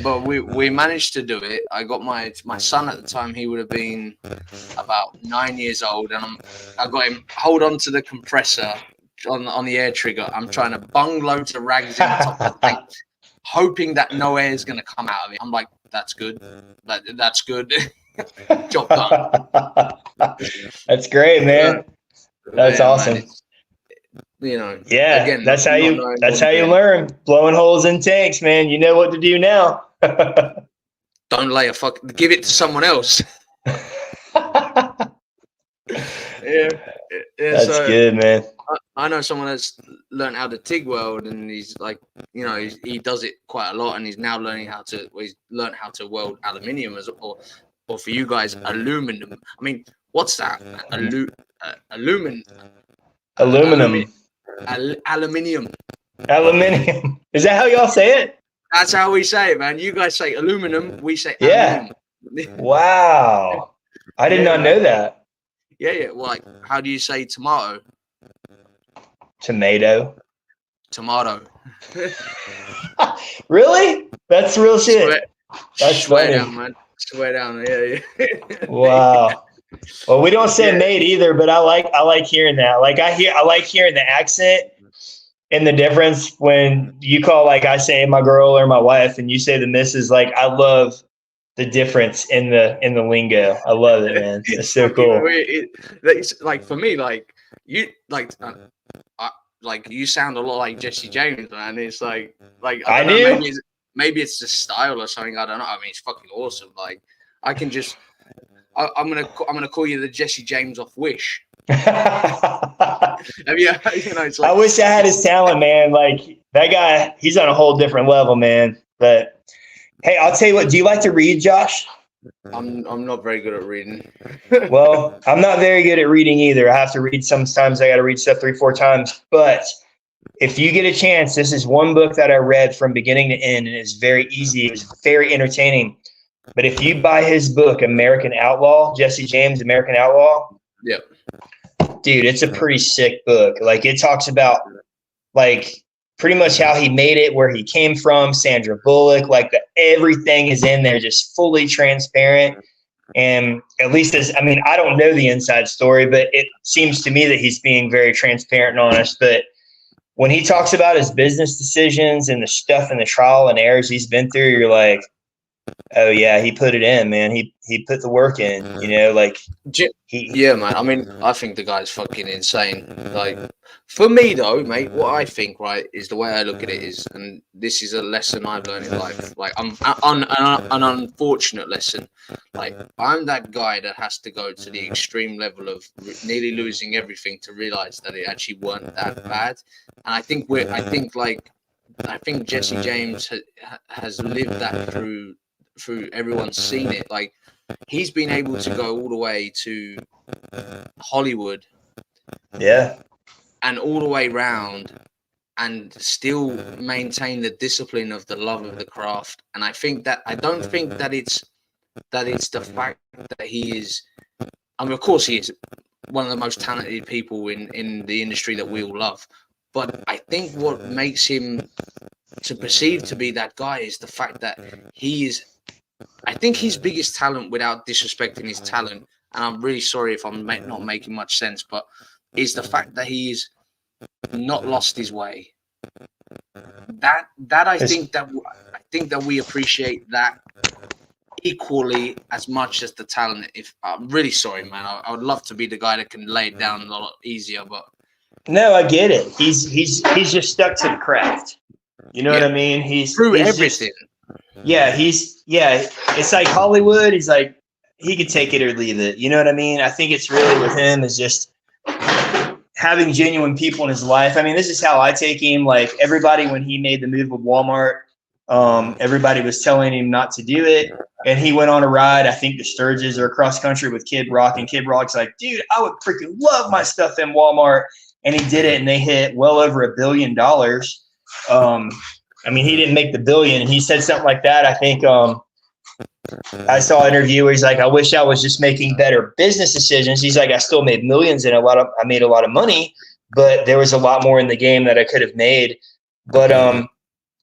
But we managed to do it. I got my son at the time, he would have been about 9 years old, and I got him hold on to the compressor on the air trigger. I'm trying to bung loads of rags in the top of the tank, hoping that no air is going to come out of it. I'm like, that's good. That's good. Job done. That's great, man. That's awesome. Man, you know, yeah, again, that's how you learn. Blowing holes in tanks, man. You know what to do now. Don't lay give it to someone else. Yeah, that's good, man. I know someone that's learned how to TIG weld, and he's like, you know, he does it quite a lot, and he's now learning how to. He's learned how to weld aluminium or for you guys, aluminum. I mean, what's that? Aluminum. Aluminium. Is that how y'all say it? That's how we say it, man. You guys say aluminum, we say aluminium. Wow. I did not know that. Yeah. Well, like, how do you say tomato? Tomato. Really? That's real shit. That's swear down, man. Swear down. Yeah. Wow. Well, we don't say mate either, but I like hearing that. Like I like hearing the accent and the difference when you call, like I say my girl or my wife, and you say the missus. Like I love the difference in the lingo. I love it, man. It's so cool. It's like for me, like you like you sound a lot like Jesse James, man. It's like I don't know, maybe it's the style or something. I don't know. I mean, it's fucking awesome. Like I can just I'm gonna call you the Jesse James off Wish. I It's like, wish I had his talent, man. Like that guy, he's on a whole different level, man. But hey, I'll tell you what. Do you like to read, Josh? I'm not very good at reading. Well, I'm not very good at reading either. I have to read sometimes. I got to read stuff 3-4 times. But if you get a chance, this is one book that I read from beginning to end, and it's very easy. It was very entertaining. But if you buy his book, American Outlaw, Jesse James, American Outlaw, Yep. dude, it's a pretty sick book. Like it talks about like pretty much how he made it, where he came from, Sandra Bullock, like everything is in there, just fully transparent. And at least I don't know the inside story, but it seems to me that he's being very transparent and honest. But when he talks about his business decisions and the stuff and the trial and errors he's been through, you're like, oh yeah, he put it in, man. He put the work in, like yeah, man. I mean, I think the guy's fucking insane. Like, for me though, mate, what I think, right, is the way I look at it is, and this is a lesson I've learned in life. Like, I'm on an unfortunate lesson. Like, I'm that guy that has to go to the extreme level of nearly losing everything to realize that it actually weren't that bad. And I think Jesse James has lived that through everyone's seen it. Like, he's been able to go all the way to Hollywood, yeah, and all the way around, and still maintain the discipline of the love of the craft. And I don't think that it's the fact that he is. I mean, of course, he is one of the most talented people in the industry that we all love. But I think what makes him to perceive to be that guy is the fact that he is. I think his biggest talent, without disrespecting his talent, and I'm really sorry if I'm not making much sense, but is the fact that he's not lost his way. I think that we appreciate that equally as much as the talent. If I'm really sorry, man, I would love to be the guy that can lay it down a lot easier, but no, I get it. He's just stuck to the craft. You know what I mean? He's everything. It's like Hollywood. He's like, he could take it or leave it. You know what I mean? I think it's really with him is just having genuine people in his life. I mean, this is how I take him. Like everybody, when he made the move with Walmart, everybody was telling him not to do it. And he went on a ride, I think the Sturgis or across country with Kid Rock. And Kid Rock's like, dude, I would freaking love my stuff in Walmart. And he did it, and they hit well over $1 billion. I mean, he didn't make the billion, and he said something like that. I think I saw an interview where he's like, I wish I was just making better business decisions. He's like, I still made millions and I made a lot of money, but there was a lot more in the game that I could have made. But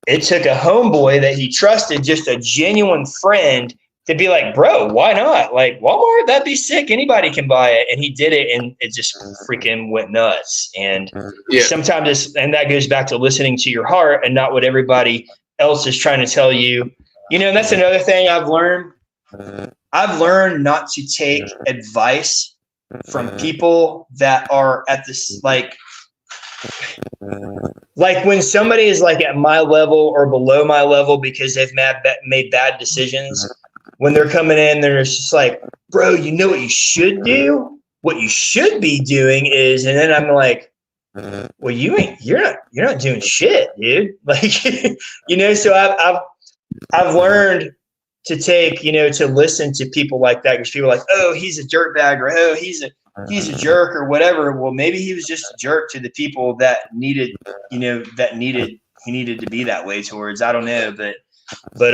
it took a homeboy that he trusted, just a genuine friend, to be like, bro, why not? Like Walmart, that'd be sick. Anybody can buy it. And he did it, and it just freaking went nuts. And sometimes that goes back to listening to your heart and not what everybody else is trying to tell you. You know, and that's another thing I've learned. I've learned not to take advice from people that are at this, like when somebody is like at my level or below my level because they've made bad decisions. When they're coming in, they're just like, bro, you know what you should do? What you should be doing is, and then I'm like, well, you're not doing shit, dude. Like, so I've learned to take, to listen to people like that, because people are like, oh, he's a dirtbag, or oh, he's a jerk or whatever. Well, maybe he was just a jerk to the people that needed he needed to be that way towards. I don't know, but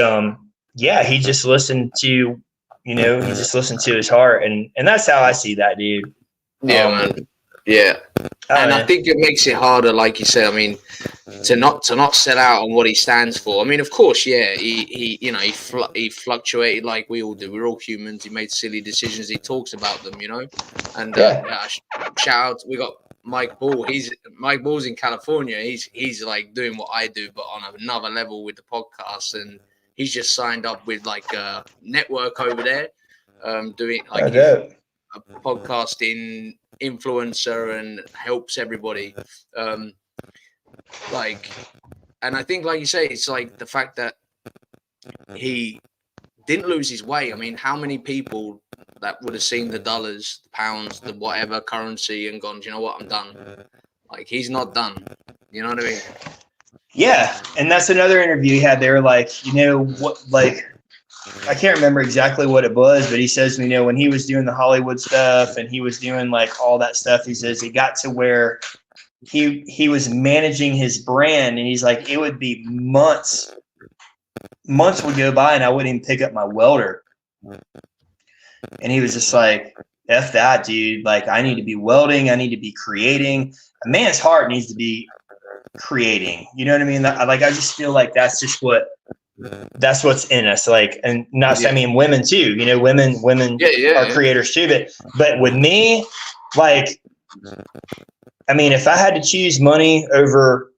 yeah, he just listened to, his heart, and that's how I see that, dude. Yeah, man. Yeah. And I think it makes it harder, like you said. I mean, to not set out on what he stands for. I mean, of course, yeah, he fluctuated like we all do. We're all humans. He made silly decisions. He talks about them, And shout out, we got Mike Ball. Mike Ball's in California. He's like doing what I do, but on another level with the podcast, and he's just signed up with like a network over there, doing like a podcasting influencer, and helps everybody. And I think, like you say, it's like the fact that he didn't lose his way. I mean, how many people that would have seen the dollars, the pounds, the whatever currency and gone, do you know what, I'm done. Like, he's not done. You know what I mean? Yeah. And that's another interview he had. They were like, you know, what, like, I can't remember exactly what it was, but he says, you know, when he was doing the Hollywood stuff and he was doing like all that stuff, he says he got to where he was managing his brand, and he's like, it would be months would go by and I wouldn't even pick up my welder. And he was just like, F that, dude. Like, I need to be welding. I need to be creating. A man's heart needs to be creating. You know what I mean? Like, I just feel like that's what's in us. Like, and not, I mean, women too, you know, women are creators too. But with me, like, I mean, if I had to choose money over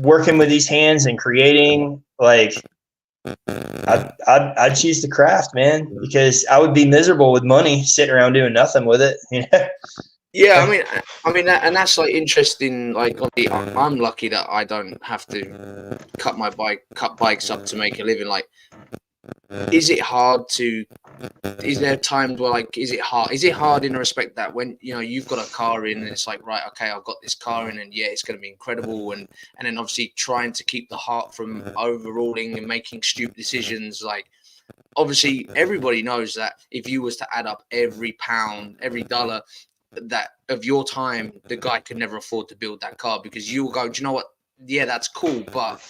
working with these hands and creating, like, I'd choose the craft, man, because I would be miserable with money sitting around doing nothing with it. You know? Yeah, I mean, and that's like interesting. Like, I'm lucky that I don't have to cut bikes up to make a living. Like, is it hard to? Is there times where, like, is it hard? Is it hard in the respect that when, you know, you've got a car in and it's like, right, okay, I've got this car in and yeah, it's going to be incredible, and then obviously trying to keep the heart from overruling and making stupid decisions. Like, obviously everybody knows that if you was to add up every pound, every dollar that of your time, the guy could never afford to build that car, because you will go, do you know what? Yeah, that's cool, but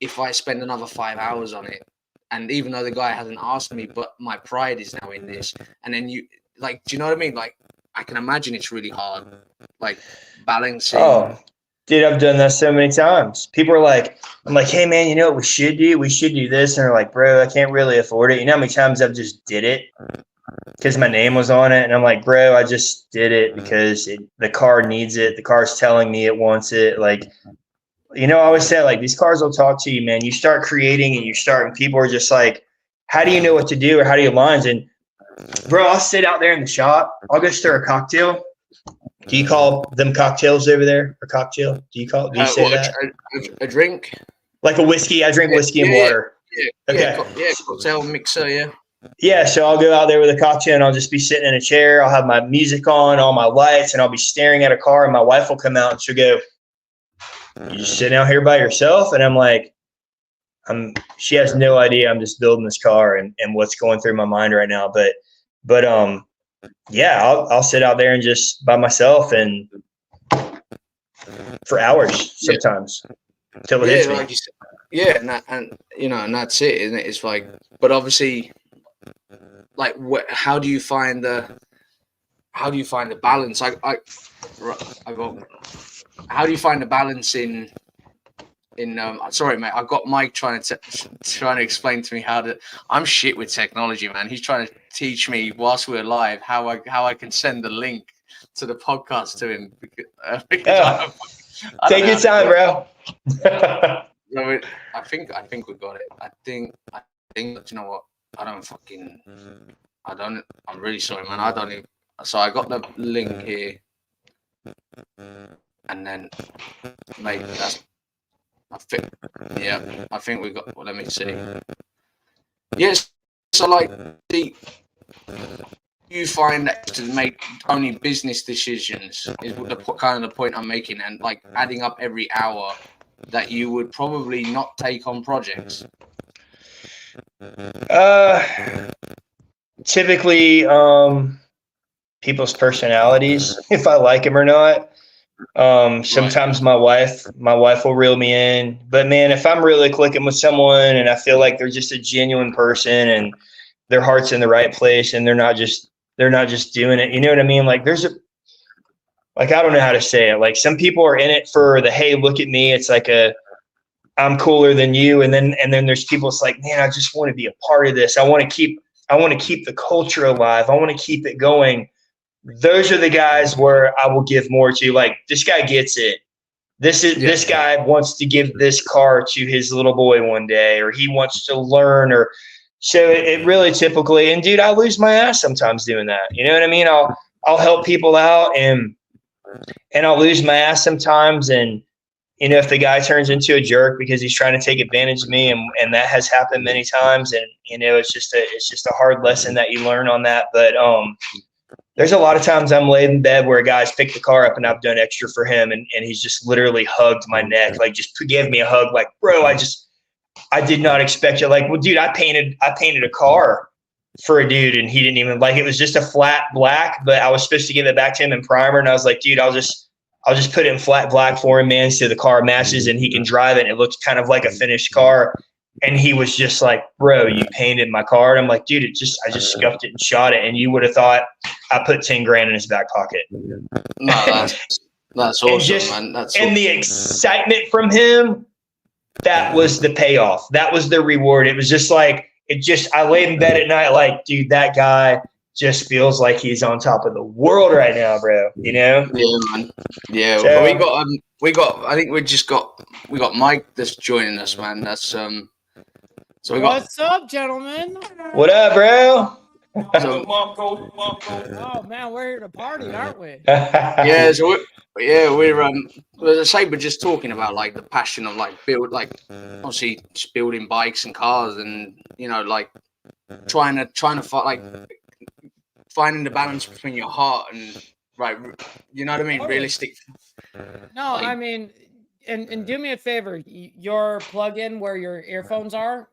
if I spend another 5 hours on it, and even though the guy hasn't asked me, but my pride is now in this, and then you, like, do you know what I mean? Like, I can imagine it's really hard, like, balancing. Oh, dude, I've done that so many times. People are like, I'm like, hey man, you know what we should do? We should do this. And they're like, bro, I can't really afford it. You know how many times I've just did it because my name was on it? And I'm like, bro, I just did it because the car needs it. The car's telling me it wants it. Like, you know, I always say, like, these cars will talk to you, man. You start creating and people are just like, how do you know what to do, or how do you lines? And bro, I'll sit out there in the shop. I'll go stir a cocktail. Do you call them cocktails over there? A cocktail? Do you say that? A drink? Like a whiskey. I drink whiskey and water. Yeah. Okay. Yeah, cocktail mixer, yeah. Yeah, so I'll go out there with a cocktail and I'll just be sitting in a chair. I'll have my music on, all my lights, and I'll be staring at a car, and my wife will come out and she'll go, you just sitting out here by yourself? And I'm like, she has no idea I'm just building this car and what's going through my mind right now. But yeah, I'll sit out there and just by myself and for hours sometimes until it hits me. Like you said, yeah, and you know, and that's it, isn't it? It's like, but obviously, like, how do you find the balance? How do you find the balance in sorry, mate, I've got Mike trying to explain to me I'm shit with technology, man. He's trying to teach me whilst we're live how I can send the link to the podcast to him. Because take your time, bro. I think we got it. I think, you know what? I'm really sorry, man. I don't even, so I got the link here. And then, mate, I think we got. Well, let me see. Yes, so like, you find that to make only business decisions is kind of the point I'm making, and like adding up every hour that you would probably not take on projects. Typically, people's personalities, if I like them or not. Sometimes my wife will reel me in, but man, if I'm really clicking with someone and I feel like they're just a genuine person and their heart's in the right place and they're not just doing it, you know what I mean? Like I don't know how to say it. Like, some people are in it for the, hey, look at me. It's like I'm cooler than you. And then there's people, it's like, man, I just want to be a part of this. I want to keep the culture alive. I want to keep it going. Those are the guys where I will give more to. Like, this guy gets it. This guy wants to give this car to his little boy one day, or he wants to learn, or so it really typically. And dude, I lose my ass sometimes doing that. You know what I mean? I'll help people out and I'll lose my ass sometimes, and you know, if the guy turns into a jerk because he's trying to take advantage of me, and that has happened many times, and you know, it's just a hard lesson that you learn on that. But there's a lot of times I'm laid in bed where a guy's picked the car up and I've done extra for him, and he's just literally hugged my neck, like just gave me a hug, like, bro, I did not expect it. Like, well, dude, I painted a car for a dude and he didn't even like, it was just a flat black, but I was supposed to give it back to him in primer, and I was like, dude, I'll just put it in flat black for him, man, so the car matches and he can drive it and it looks kind of like a finished car. And he was just like, bro, you painted my car. And I'm like, dude, I just scuffed it and shot it. And you would have thought I put 10 grand in his back pocket. No, that's awesome, man. And the excitement from him, that was the payoff. That was the reward. It was just like, I laid in bed at night like, dude, that guy just feels like he's on top of the world right now, bro. You know? Yeah, man. Yeah. So, we got. I think we got Mike that's joining us, man. That's So we got. What's up, gentlemen? What up, bro? Oh man, we're here to party, aren't we? Yeah. So we're as I say, we're just talking about like the passion of like obviously just building bikes and cars, and you know, like trying to find like finding the balance between your heart and you know what I mean, realistic. No, I mean, and do me a favor, your plug-in where your earphones are.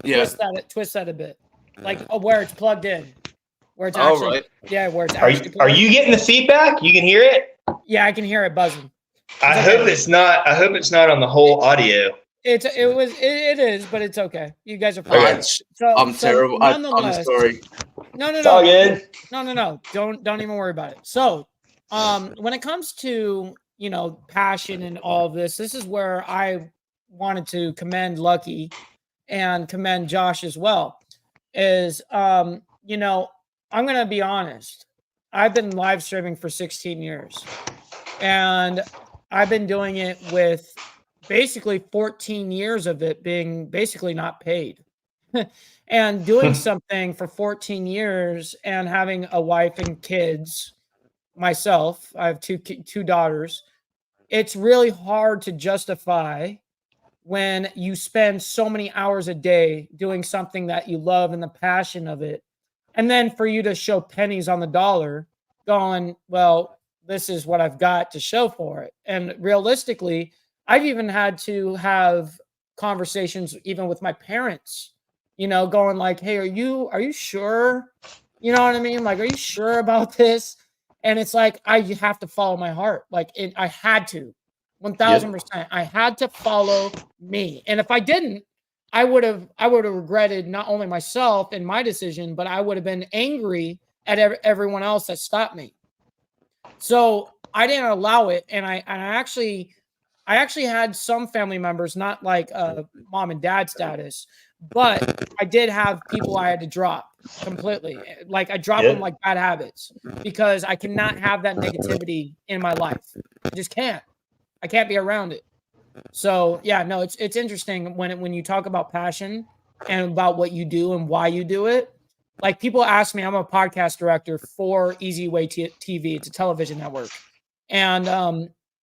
Yeah. Twist that a bit, like where it's plugged in, where it's actually, right. Yeah, where it's actually. Are you getting the feedback? You can hear it? Yeah, I can hear it buzzing. I hope it's not on the whole audio. It is, but it's okay. You guys are fine. Right. I'm terrible. I'm sorry. No. It's all good. No. Don't even worry about it. So, when it comes to, you know, passion and all of this is where I wanted to commend Lucky and commend Josh as well. Is you know, I'm gonna be honest. I've been live streaming for 16 years, and I've been doing it with basically 14 years of it being basically not paid. And doing something for 14 years and having a wife and kids, myself, I have two daughters. It's really hard to justify when you spend so many hours a day doing something that you love and the passion of it. And then for you to show pennies on the dollar going, well, this is what I've got to show for it. And realistically, I've even had to have conversations even with my parents, you know, going like, hey, are you sure? You know what I mean? Like, are you sure about this? And it's like, I have to follow my heart. Like I had to 1000%. I had to follow me. And if I didn't, I would have regretted not only myself and my decision, but I would have been angry at everyone else that stopped me. So I didn't allow it. And I actually had some family members, not like mom and dad status, but I did have people I had to drop completely. Like I dropped them like bad habits because I cannot have that negativity in my life. I just can't. I can't be around it. So yeah, no, it's interesting when you talk about passion and about what you do and why you do it. Like people ask me, I'm a podcast director for Easy Way TV. It's a television network. And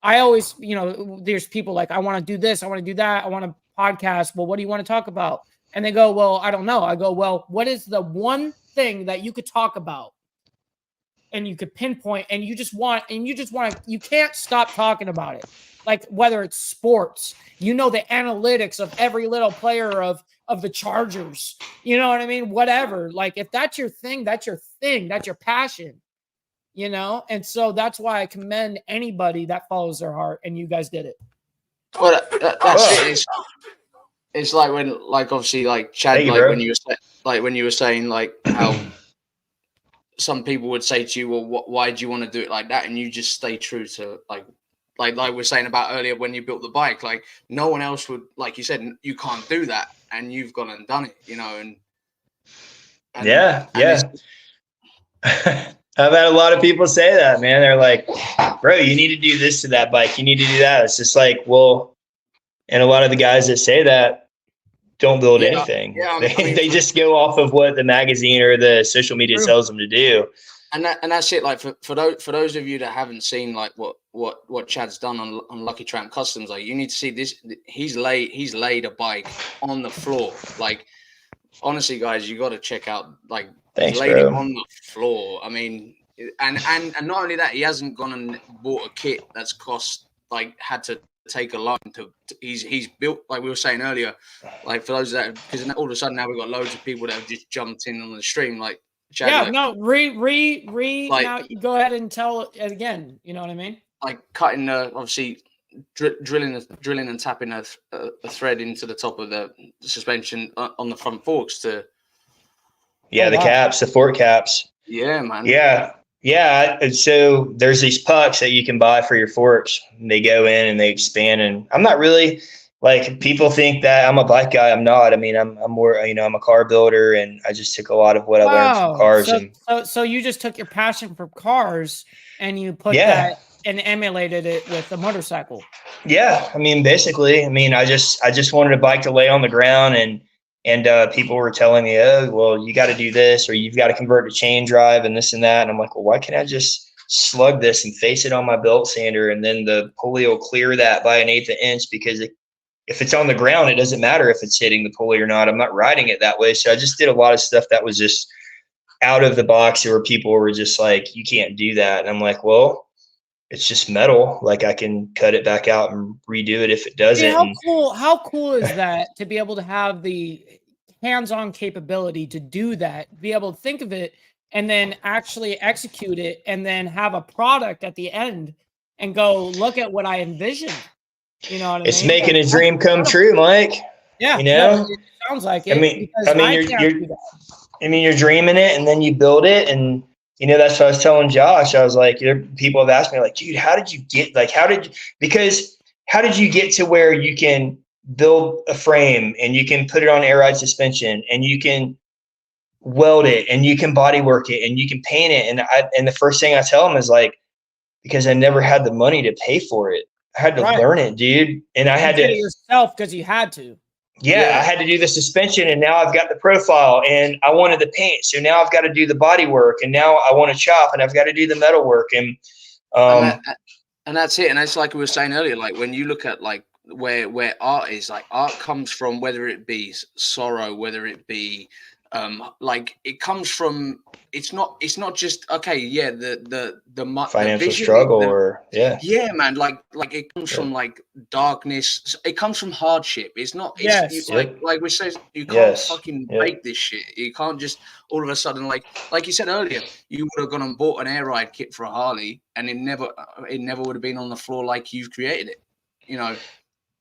I always, you know, there's people like, I want to do this, I want to do that, I want to podcast. Well, what do you want to talk about? And they go, well, I don't know. I go, well, what is the one thing that you could talk about and you could pinpoint and you can't stop talking about it. Like whether it's sports, you know, the analytics of every little player of the Chargers, you know what I mean? Whatever. Like if that's your thing, that's your thing, that's your passion, you know? And so that's why I commend anybody that follows their heart, and you guys did it. Well, that's it. It's like when, like, obviously, like Chad, when you were saying, like, how some people would say to you, well, why do you want to do it like that? And you just stay true to, like we're saying about earlier when you built the bike, like, no one else would, like you said, you can't do that. And you've gone and done it, you know, and yeah. I've had a lot of people say that, man. They're like, bro, you need to do this to that bike. You need to do that. It's just like, well, and a lot of the guys that say that don't build anything. Yeah, they just go off of what the magazine or the social media tells them to do. And that's it. Like for those of you that haven't seen like what what Chad's done on Lucky Tamp Kustoms. Like, you need to see this. He's laid a bike on the floor. Like, honestly, guys, you got to check out. Like, Thanks, he's laid bro. it on the floor. I mean, and not only that, he hasn't gone and bought a kit that's cost, like, had to take a loan to he's built, like we were saying earlier, like, for those that, because all of a sudden now we've got loads of people that have just jumped in on the stream, like Chad, yeah, like, no, like, now you go ahead and tell it again. You know what I mean? Like cutting obviously drilling and tapping a thread into the top of the suspension on the front forks to the caps, the fork caps. Yeah, man. Yeah. And so there's these pucks that you can buy for your forks. They go in and they expand. And I'm not really, like, people think that I'm a bike guy. I'm not. I mean, I'm more, I'm a car builder, and I just took a lot of what I learned from cars. So you just took your passion for cars and you put that and emulated it with a motorcycle. Yeah. I mean, basically, I just wanted a bike to lay on the ground, and people were telling me, oh, well, you got to do this, or you've got to convert to chain drive and this and that. And I'm like, well, why can't I just slug this and face it on my belt sander, and then the pulley will clear that by 1/8 of an inch? Because if it's on the ground, it doesn't matter if it's hitting the pulley or not. I'm not riding it that way. So I just did a lot of stuff that was just out of the box, where people were just like, you can't do that. And I'm like, well, it's just metal. Like, I can cut it back out and redo it if it doesn't. Yeah, how cool is that, to be able to have the hands-on capability to do that, be able to think of it and then actually execute it, and then have a product at the end and go, look at what I envisioned. You know what I mean? It's making a dream come true, Mike. Yeah, it sounds like it. You're dreaming it, and then you build it. And that's what I was telling Josh. I was like, people have asked me, like, dude, how did you get to where you can build a frame and you can put it on air ride suspension and you can weld it and you can body work it and you can paint it? And the first thing I tell them is, like, because I never had the money to pay for it. I had to learn it, dude. And I had to yourself, because you had to. Yeah, I had to do the suspension, and now I've got the profile, and I wanted the paint. So now I've got to do the body work, and now I want to chop, and I've got to do the metal work. And that's it. And that's like we were saying earlier, like, when you look at, like, where art is, like, art comes from, whether it be sorrow, whether it be like, it comes from, it's not just the financial struggle, man, like it comes from, like, darkness. It comes from hardship. It's not like we say, you can't fucking break this shit. You can't just all of a sudden, like you said earlier, you would have gone and bought an air ride kit for a Harley, and it never would have been on the floor like you've created it.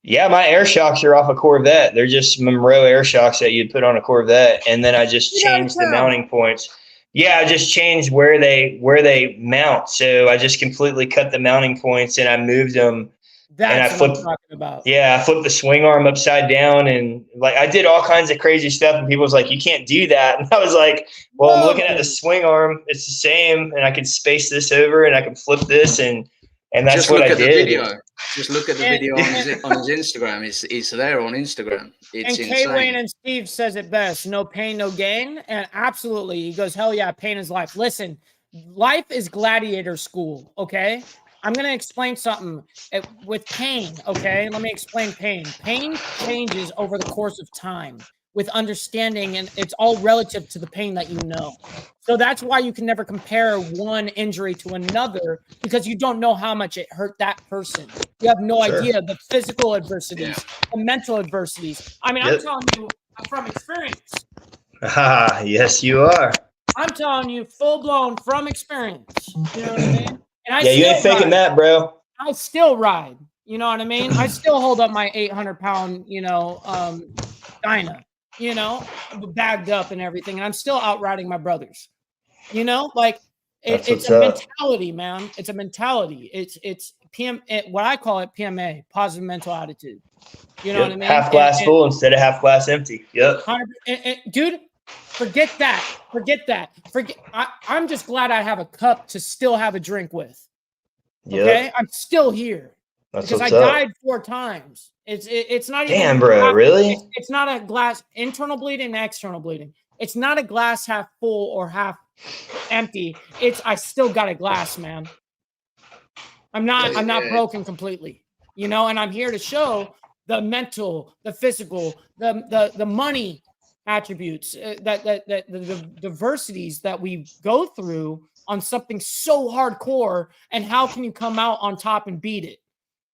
Yeah, my air shocks are off a Corvette. They're just Monroe air shocks that you'd put on a Corvette, and then I just changed the mounting points. Yeah, I just changed where they mount. So I just completely cut the mounting points, and I moved them. That's what I'm talking about. Yeah, I flipped the swing arm upside down, and, like, I did all kinds of crazy stuff. And people was like, "You can't do that." And I was like, "Well, I'm looking at the swing arm. It's the same, and I can space this over, and I can flip this, and that's just what I did." Just look at the video on his Instagram. It's there on Instagram. It's and insane. K-Wayne and Steve says it best: no pain, no gain. And absolutely, he goes, hell yeah, pain is life. Listen, life is gladiator school, okay? I'm going to explain something with pain, okay? Let me explain pain. Pain changes over the course of time with understanding, and it's all relative to the pain that you know. So that's why you can never compare one injury to another, because you don't know how much it hurt that person. You have no idea the physical adversities, the mental adversities. I mean, I'm telling you from experience. Yes, you are. I'm telling you full-blown from experience. You know what I mean? And you ain't faking that, bro. I still ride. You know what I mean? I still hold up my 800-pound, Dyna, bagged up and everything. And I'm still out riding my brothers. Like, it's a mentality, man. It's a mentality. It's what I call it PMA, positive mental attitude. You know what I mean? Half glass full instead of half glass empty. Yep. Dude, forget that. I'm just glad I have a cup to still have a drink with. Okay? Yep. I'm still here. Because I died 4 times. It's not even. Damn, bro, really? It's not a glass, internal bleeding, external bleeding. It's not a glass half full or half empty. I still got a glass, man. I'm not broken completely, you know, and I'm here to show the mental, the physical, the money attributes, that the diversities that we go through on something so hardcore, and how can you come out on top and beat it?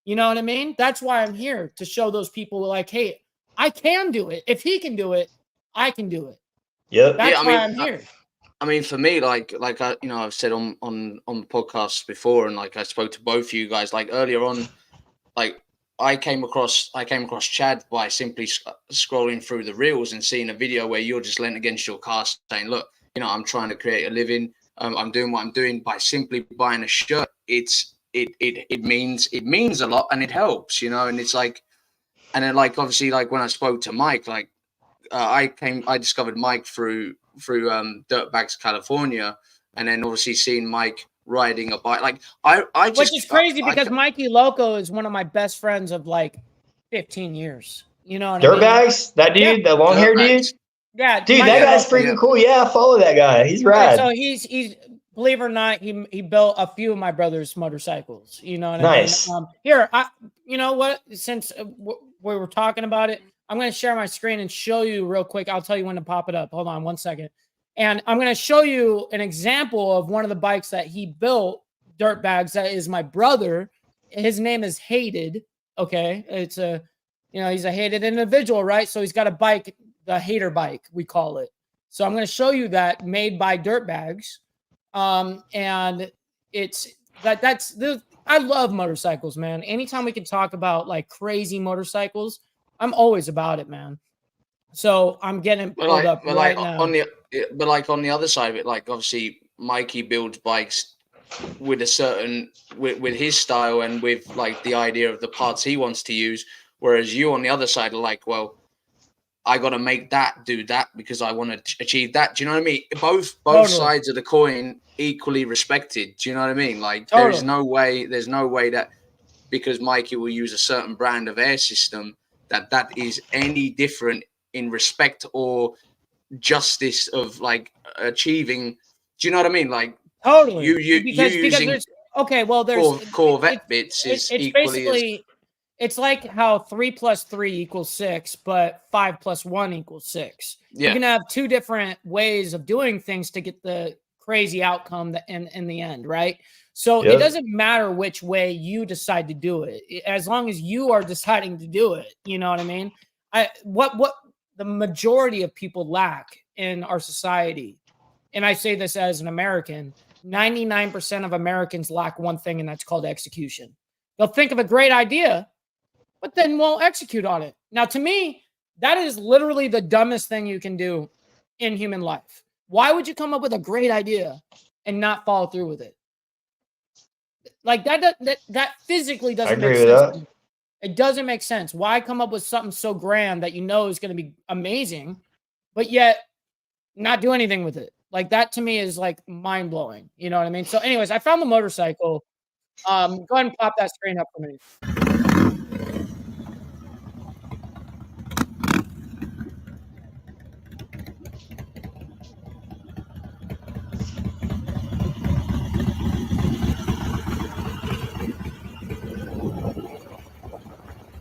You know what I mean? That's why I'm here, to show those people like, hey, I can do it. If he can do it, I can do it. Yep. That's why I'm here. I mean, for me, like I, you know, I've said on podcasts before, and like I spoke to both of you guys, like earlier on, like I came across Chad by simply scrolling through the reels and seeing a video where you're just leaning against your car saying, look, you know, I'm trying to create a living. I'm doing what I'm doing by simply buying a shirt. It means a lot, and it helps, you know. And it's like, and then like obviously like when I spoke to Mike, like I discovered Mike through Dirtbags California, and then obviously seeing Mike riding a bike, like I just, which is crazy because Mikey Loco is one of my best friends of like 15 years. You know what I mean? Dirtbags, that dude, that long hair dude. Yeah, dude, that guy's freaking cool. Yeah, I follow that guy. He's rad. So he's believe it or not, he built a few of my brother's motorcycles. You know what nice. I mean? Here, you know what? Since we were talking about it, I'm going to share my screen and show you real quick. I'll tell you when to pop it up. Hold on 1 second. And I'm going to show you an example of one of the bikes that he built, Dirtbags, that is my brother. His name is Hated. Okay. It's a, you know, he's a hated individual, right? So he's got a bike, the hater bike, we call it. So I'm going to show you that, made by Dirtbags. And it's I love motorcycles, man. Anytime we can talk about like crazy motorcycles, I'm always about it, man. So I'm getting pulled up right now. But like on the other side of it, like obviously Mikey builds bikes with a certain with his style and with like the idea of the parts he wants to use, whereas you on the other side are like, well, I got to make that do that because I want to achieve that. Do you know what I mean? Both totally. Sides of the coin equally respected. Do you know what I mean? Like totally. there's no way that because Mikey will use a certain brand of air system that is any different in respect or justice of like achieving. Do you know what I mean? Like totally. You using there's okay. Well, there's Corvette bits is it's equally basically. It's like how 3 + 3 = 6, but 5 + 1 = 6. Yeah. You can have two different ways of doing things to get the crazy outcome in the end, right? So It doesn't matter which way you decide to do it, as long as you are deciding to do it. You know what I mean? What the majority of people lack in our society, and I say this as an American, 99% of Americans lack one thing, and that's called execution. They'll think of a great idea, but then won't execute on it. Now, to me, that is literally the dumbest thing you can do in human life. Why would you come up with a great idea and not follow through with it? Like that physically doesn't make sense. It doesn't make sense. Why come up with something so grand that you know is going to be amazing, but yet not do anything with it? Like that to me is like mind blowing. You know what I mean? So, anyways, I found the motorcycle. Go ahead and pop that screen up for me.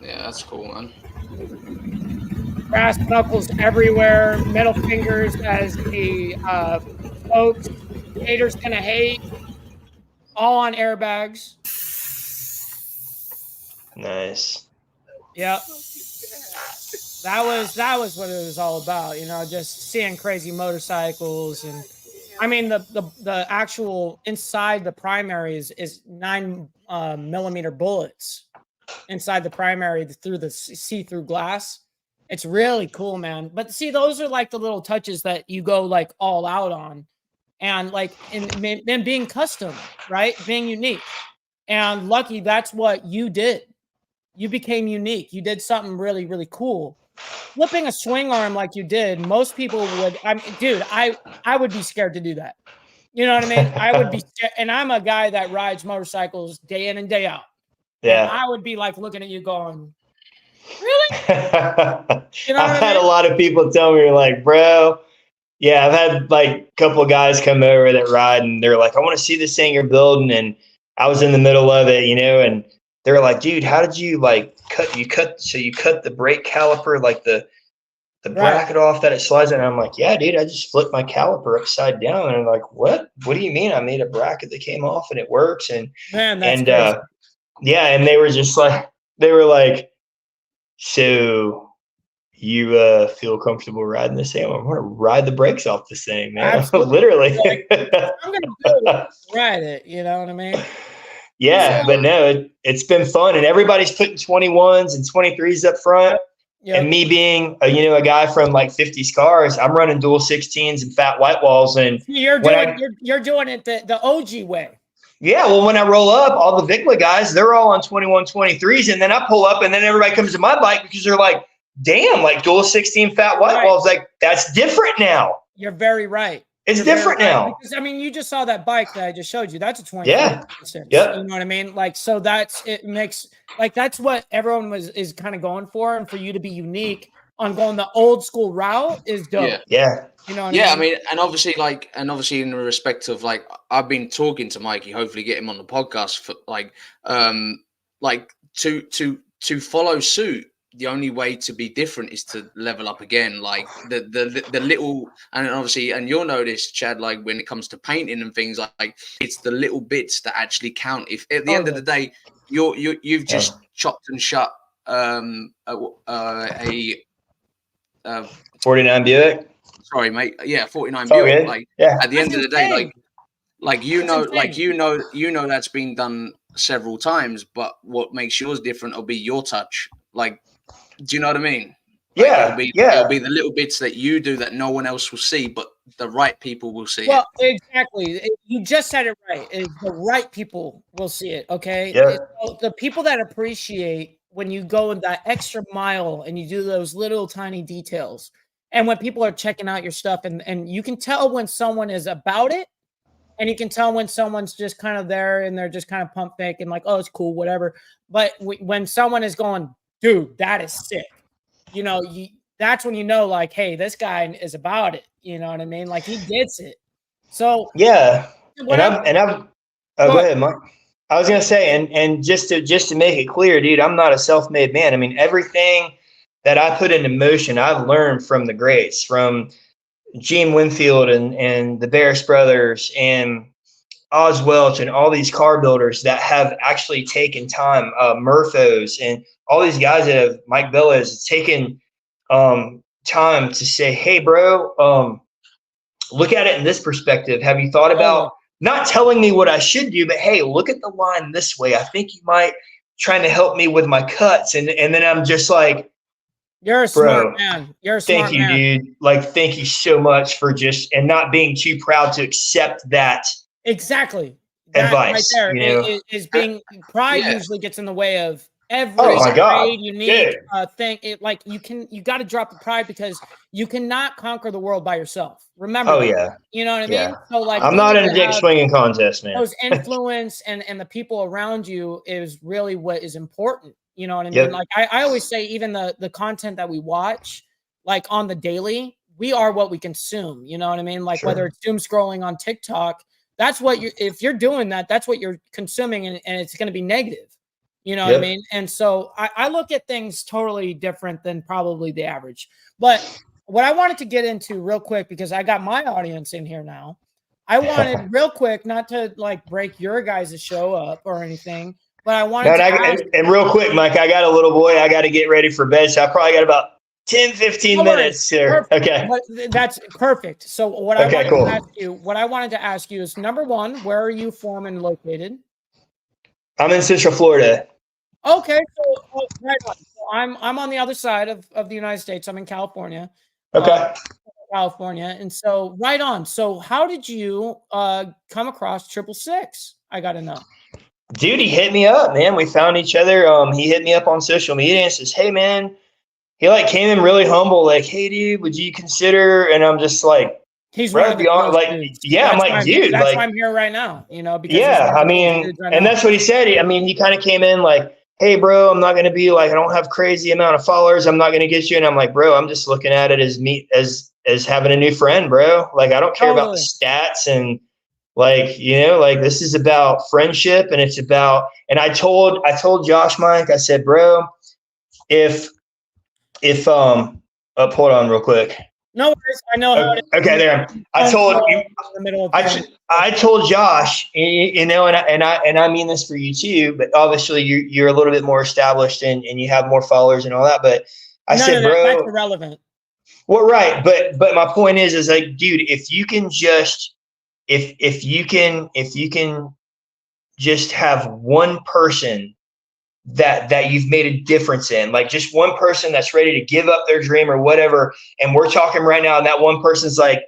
That's cool, man. Brass knuckles everywhere, middle fingers as the folks, haters gonna hate, all on airbags. Nice. Yep. That was what it was all about, you know, just seeing crazy motorcycles. And I mean the actual inside the primary is 9mm bullets inside the primary through the see-through glass. It's really cool, man. But see, those are like the little touches that you go like all out on, and like in being custom, right? Being unique. And Lucky, that's what you did. You became unique. You did something really, really cool. Flipping a swing arm like you did, most people would. I would be scared to do that. You know what I mean? I would be scared. And I'm a guy that rides motorcycles day in and day out. Yeah. And I would be like looking at you going, really? You know I've had a lot of people tell me, like, bro, yeah, I've had like a couple of guys come over that ride and they're like, I want to see this thing you're building. And I was in the middle of it, and they were like, dude, how did you cut the brake caliper, like the bracket off that it slides in? And I'm like, yeah, dude, I just flipped my caliper upside down. And I'm like, what do you mean? I made a bracket that came off and it works. And, man, that's crazy. Yeah. And they were just like, so you feel comfortable riding this thing? I'm going to ride the brakes off this thing, man. Literally. Like, I'm going to ride it. You know what I mean? Yeah, but no, it's been fun, and everybody's putting 21s and 23s up front. Yep. And me being a guy from like 50s cars, I'm running dual 16s and fat white walls. And you're doing it the OG way. Yeah, well, when I roll up, all the Vicla guys, they're all on 21, 23s, and then I pull up, and then everybody comes to my bike because they're like, "Damn, like dual 16 fat white walls, like that's different now." You're very right. It's different now. Because, I mean, you just saw that bike that I just showed you. That's a 20. Yeah. You know what I mean? Like, so that's what everyone is kind of going for. And for you to be unique on going the old school route is dope. Yeah. You know what I mean? And obviously in the respect of like, I've been talking to Mikey, hopefully get him on the podcast for to follow suit. The only way to be different is to level up again. Like the little, and obviously, and you'll notice, Chad, like when it comes to painting and things, like it's the little bits that actually count. If at the end of the day, you've just chopped and shut a 49 Buick. Sorry, mate. Yeah, 49 Buick. Like at the end of the day, that's been done several times. But what makes yours different will be your touch. Like, do you know what I mean? Like, it'll be the little bits that you do that no one else will see, but the right people will see it. Exactly. You just said it right. The right people will see it, okay? Yeah. So the people that appreciate when you go in that extra mile and you do those little tiny details, and when people are checking out your stuff, and you can tell when someone is about it, and you can tell when someone's just kind of there and they're just kind of pump faking, like, oh, it's cool, whatever. But when someone is going, dude, that is sick. That's when you know, like, hey, this guy is about it. You know what I mean? Like, he gets it. So yeah. Go ahead, Mike. I was gonna say, and just to make it clear, dude, I'm not a self-made man. I mean, everything that I put into motion, I've learned from the greats, from Gene Winfield and the Barris brothers and Oz Welch and all these car builders that have actually taken time, Murphos and all these guys that have, Mike Bella has taken time to say, hey, bro, look at it in this perspective. Have you thought about not telling me what I should do, but hey, look at the line this way. I think you might trying to help me with my cuts. And then I'm just like, you're a smart man. You're a smart man. Thank you, dude. Like, thank you so much for and not being too proud to accept that. Exactly. Advice. Right there is being pride usually gets in the way of every unique thing. You got to drop the pride because you cannot conquer the world by yourself. Remember you know what I mean? Yeah. So like, I'm not in a dick swinging contest, man. Those influence and the people around you is really what is important. You know what I mean? Like I always say, even the content that we watch, like on the daily, we are what we consume. You know what I mean? Like whether it's doom scrolling on TikTok, that's what if you're doing that, that's what you're consuming, and it's going to be negative. You know what I mean? And so I look at things totally different than probably the average. But what I wanted to get into real quick, because I got my audience in here now, I wanted real quick, not to like break your guys' show up or anything, but I wanted and real quick, Mike, I got a little boy. I got to get ready for bed. So I probably got about 10, 15 minutes here. Perfect. Okay. But that's perfect. So what I wanted to ask you is, number one, where are you from and located? I'm in Central Florida. Okay. So right on. So I'm on the other side of the United States. I'm in California. Okay. California. And so right on. So how did you come across 666? I got to know. Dude, he hit me up, man. We found each other. He hit me up on social media and says, hey, man. He like came in really humble, like, hey, dude, would you consider? And I'm just like, he's right beyond, like, dudes. Yeah, I'm like, dude, that's like, why I'm here right now, you know, because I mean, and that's what he said. I mean, he kind of came in like, hey, bro, I'm not going to be like, I don't have crazy amount of followers. I'm not going to get you. And I'm like, bro, I'm just looking at it as having a new friend, bro. Like, I don't care about the stats. And Like, like this is about friendship, and it's about, and I told Josh, Mike, I said, bro, if hold on real quick. No worries. I know how it is. Okay, there. I told you, I told Josh, and I mean this for you too, but obviously you're a little bit more established and you have more followers and all that. But I said, bro, that's irrelevant. Well, right, but my point is like, dude, if you can just if you can just have one person that you've made a difference in, like just one person that's ready to give up their dream or whatever, and we're talking right now, and that one person's like,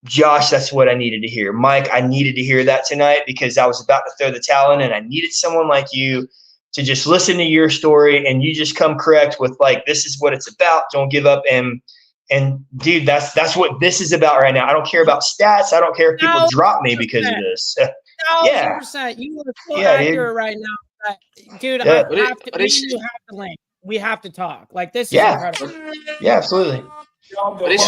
Josh, that's what I needed to hear. Mike, I needed to hear that tonight because I was about to throw the towel in, and I needed someone like you to just listen to your story, and you just come correct with like, this is what it's about. Don't give up. And dude, that's what this is about right now. I don't care about stats. I don't care if people drop me because of this. 1,000%. You are so accurate right now. Dude, I have to, you have to link. We have to talk. Like, this is incredible. Yeah, absolutely. But this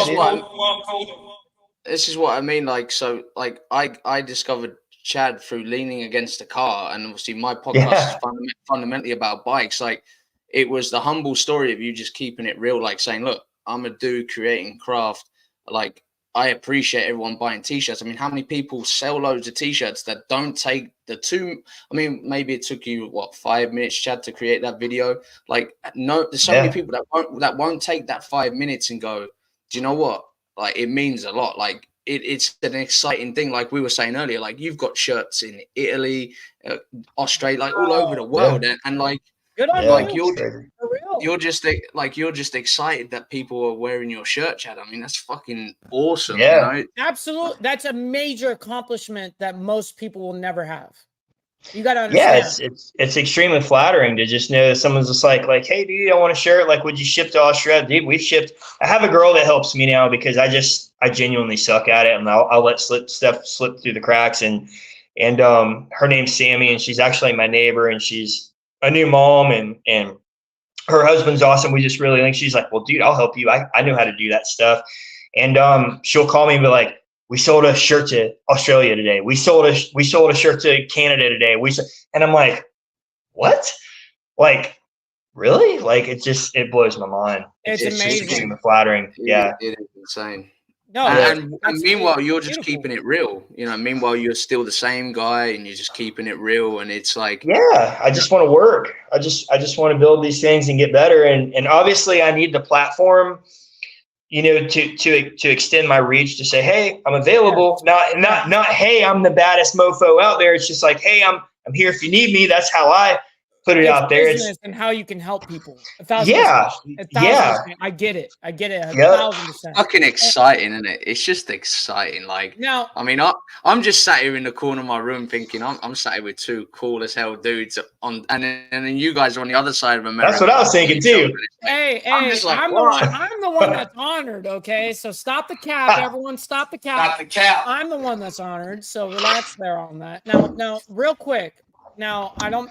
is what I mean. Like, so like I discovered Chad through leaning against the car, and obviously my podcast is fundamentally about bikes. Like, it was the humble story of you just keeping it real, like saying, look, I'm a dude creating craft. Like, I appreciate everyone buying t-shirts. I mean, how many people sell loads of t-shirts that don't take the two? I mean, maybe it took you 5 minutes, Chad, to create that video. Like, no, there's so many people that won't take that 5 minutes and go, do you know what? Like, it means a lot. Like, it's an exciting thing. Like we were saying earlier, like you've got shirts in Italy, Australia, like all over the world, and like, good on like you. you're just excited that people are wearing your shirt, Chad. I mean, that's fucking awesome. Yeah, you know? Absolutely. That's a major accomplishment that most people will never have. You got to understand. Yeah, it's extremely flattering to just know that someone's just like, hey, dude, I want a shirt. Like, would you ship to Australia? Dude, we've shipped. I have a girl that helps me now because I genuinely suck at it, and I'll let stuff slip through the cracks. And her name's Sammy, and she's actually my neighbor, and she's a new mom, and her husband's awesome. We just really think she's like, well, dude, I'll help you. I know how to do that stuff. And she'll call me and be like, we sold a shirt to Australia today. We sold a shirt to Canada today. And I'm like, what? Like, really? Like, it blows my mind. It's amazing. Just extremely flattering. Yeah. It is insane. No, and meanwhile, you're just keeping it real. You know, meanwhile, you're still the same guy, and you're just keeping it real. And it's like, yeah, I just want to work. I just want to build these things and get better. And obviously, I need the platform, to extend my reach, to say, hey, I'm available. Not hey, I'm the baddest mofo out there. It's just like, hey, I'm here if you need me. That's how I put it out there. It's and how you can help people. 1,000%. Yeah. I get it. 1,000%. Fucking exciting, isn't it? It's just exciting. Like, now, I mean, I'm just sat here in the corner of my room thinking I'm sat here with two cool as hell dudes and then you guys are on the other side of America. That's what I was thinking too. Hey, I'm the one that's honored. Okay, so stop the cap, everyone. Stop the cap. Stop the cap. I'm the one that's honored. So relax there on that. Now, real quick. Now, I don't.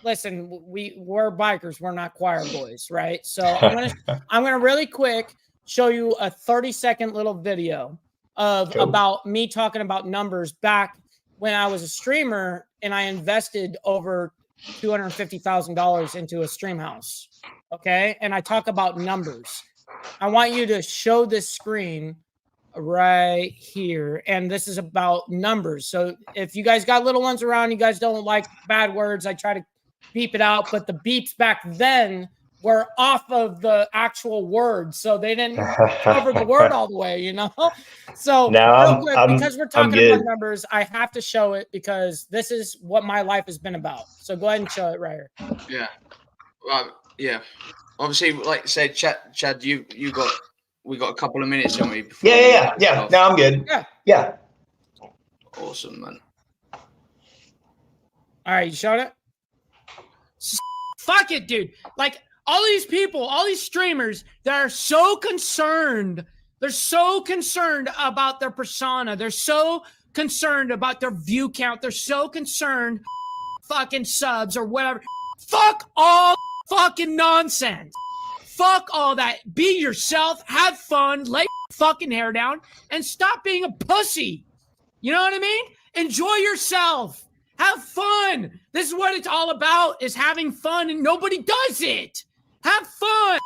Listen, we're bikers. We're not choir boys, right? So I'm gonna really quick show you a 30-second little video of about me talking about numbers back when I was a streamer and I invested over $250,000 into a stream house. Okay, and I talk about numbers. I want you to show this screen right here, and this is about numbers. So if you guys got little ones around, you guys don't like bad words, I try to beep it out, but the beeps back then were off of the actual word, so they didn't cover the word all the way, So now because we're talking about numbers, I have to show it because this is what my life has been about. So go ahead and show it right here. Yeah. Yeah. Obviously, like I said, Chad, we got a couple of minutes on me. Yeah. No, I'm good. Yeah. Awesome, man. All right, you showed it? Fuck it, dude. Like, all these people, all these streamers that are so concerned. They're so concerned about their persona. They're so concerned about their view count. They're so concerned fucking subs or whatever. Fuck all fucking nonsense. Fuck all that. Be yourself. Have fun. Lay your fucking hair down and stop being a pussy. You know what I mean? Enjoy yourself. Have fun. This is what it's all about, is having fun, and nobody does it. Have fun.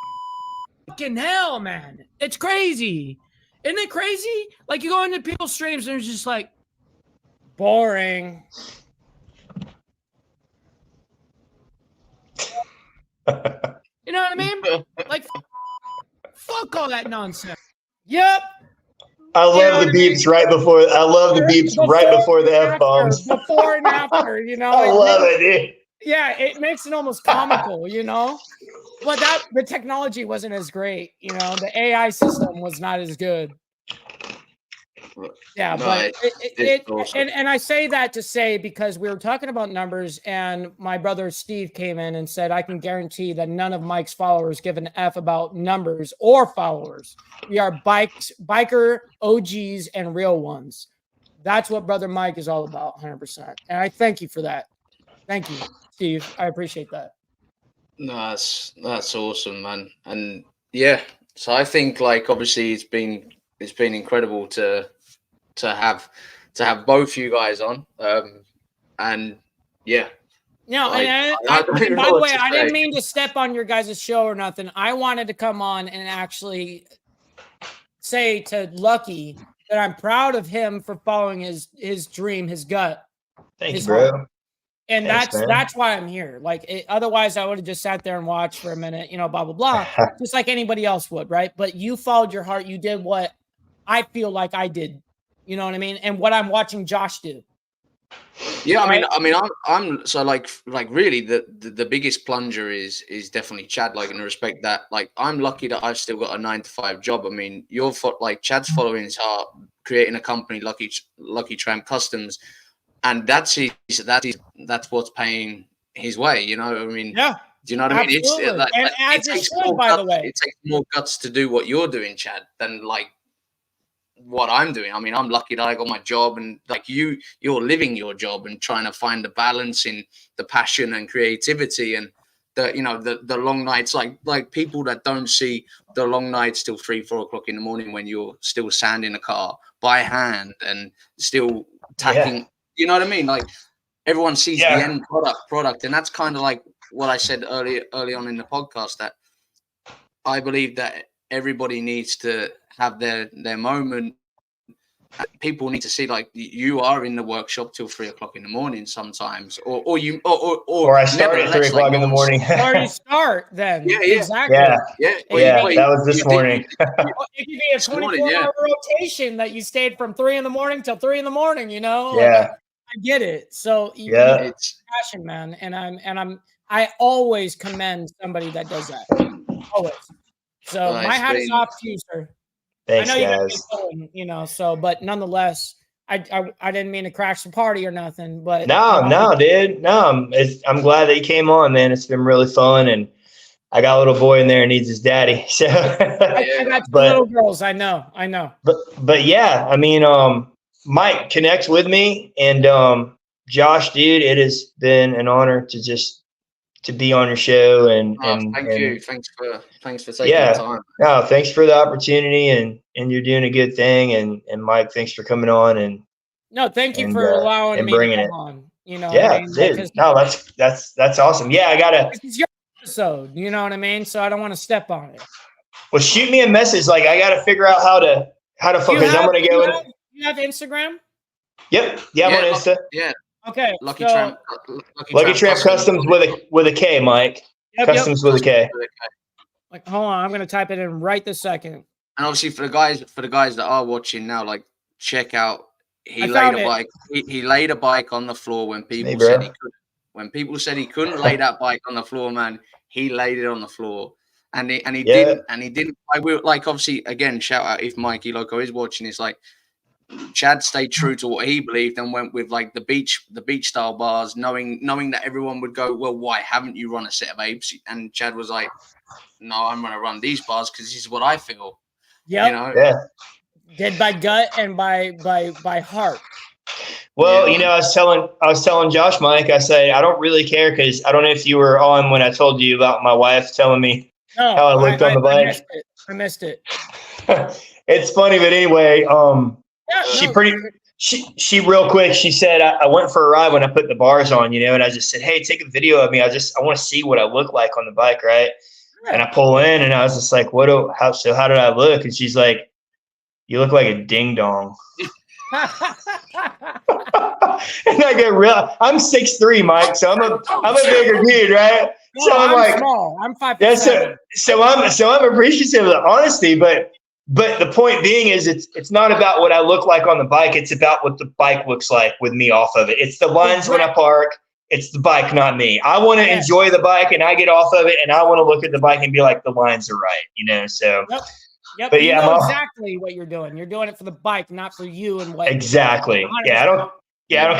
Fucking hell, man. It's crazy. Isn't it crazy? Like, you go into people's streams and it's just like, boring. You know what I mean? Like, fuck all that nonsense. Yep. I love the beeps right before. I love the beeps right before the F-bombs. Before and after, you know. I love it, dude. Yeah, it makes it almost comical, you know. But the technology wasn't as great, you know. The AI system was not as good. Yeah, No, but it's awesome. and I say that to say, because we were talking about numbers, and my brother Steve came in and said, I can guarantee that none of Mike's followers give an F about numbers or followers. We are biker OGs and real ones. That's what brother Mike is all about, 100%. And I thank you for that. Thank you, Steve. I appreciate that. No, that's awesome, man. And yeah, so I think, like, obviously it's been incredible to have both you guys on. And yeah. No, like, and I don't and know by the what way, to I didn't say. mean to step on your guys' show or nothing. I wanted to come on and actually say to Lucky that I'm proud of him for following his dream, his gut. Thank you, heart. bro. And Thanks, that's why I'm here. Like, otherwise I would have just sat there and watched for a minute, you know, blah, blah, blah, just like anybody else would, right? But you followed your heart. You did what I feel like I did, you know what I mean? And what I'm watching Josh do. Yeah, right? I mean, I'm so like really the biggest plunger is definitely Chad. Like, in the respect that, like, I'm lucky that I've still got a 9-to-5 job. I mean, like Chad's following his heart, creating a company, Lucky Tamp Kustoms, and that's what's paying his way. You know, I mean, Yeah, do you know what I mean? absolutely. And as it should, by the way. It takes more guts to do what you're doing, Chad, than like what I'm doing. I mean, I'm lucky that I got my job, and like you're living your job and trying to find the balance in the passion and creativity and the long nights, like people that don't see the long nights till 3-4 o'clock in the morning when you're still sanding a car by hand and still tacking. Yeah. You know what I mean? Like, everyone sees Yeah. the end product, and that's kind of like what I said early on in the podcast, that I believe that everybody needs to have their moment. People need to see, like, you are in the workshop till 3 o'clock in the morning sometimes, or I start at 3 o'clock in the morning. Or you start then. Yeah, exactly. Yeah. That was this morning. It could be a 24-hour rotation that you stayed from 3 in the morning till 3 in the morning. You know. Yeah. Like, I get it. So it's passion, man, and I always commend somebody that does that. Always. So my hat is off to you, sir. Thanks, I know you guys. got to be going, you know. So, but nonetheless, I didn't mean to crash the party or nothing. But No, dude. No, I'm glad that you came on, man. It's been really fun, and I got a little boy in there who needs his daddy. So I got two little girls. I know. But yeah, I mean, Mike, connect with me, and Josh, dude, it has been an honor to be on your show, and thank you. Thanks for taking the time. No, thanks for the opportunity, and you're doing a good thing, and Mike, thanks for coming on, and no, thank you for allowing me to come on. You know, yeah, what I mean? dude. No, that's awesome. Yeah, I gotta. This is your episode. You know what I mean? So I don't want to step on it. Well, shoot me a message. Like, I gotta figure out how to because I'm gonna go in. You have Instagram? Yep. Yeah, I'm on Insta. Yeah. Okay. Lucky Tamp Kustoms with a K, Mike. Customs with a K. Like, hold on, I'm gonna type it in right this second. And obviously for the guys that are watching now, like, check out, he laid a bike. He laid a bike on the floor when people said he couldn't. When people said he couldn't lay that bike on the floor, man, he laid it on the floor. And he didn't. I will, like, obviously, again, shout out if Mikey Loco is watching. It's like, Chad stayed true to what he believed and went with, like, the beach style bars, knowing that everyone would go, well, why haven't you run a set of apes? And Chad was like, no, I'm gonna run these bars because this is what I feel. Yeah. You know? Yeah. Did by gut and by heart. Well, you know, I was telling Josh, Mike, I said, I don't really care, because I don't know if you were on when I told you about my wife telling me how I looked on the bike. I missed it. It's funny, but anyway, She real quick, she said, I went for a ride when I put the bars on, and I just said, hey, take a video of me. I want to see what I look like on the bike, right? And I pull in, and I was just like, how did I look? And she's like, you look like a ding dong. And I get real. I'm 6'3", Mike, so I'm a bigger dude, right? No, So I'm like, small. I'm 5'7". Yeah, so I'm appreciative of the honesty, but the point being is it's not about what I look like on the bike. It's about what the bike looks like with me off of it. It's the lines when I park. It's the bike, not me. I want to enjoy the bike, and I get off of it, and I want to look at the bike and be like, the lines are right, So. Yep. But you know exactly what you're doing. You're doing it for the bike, not for you and what. Exactly. Yeah, I don't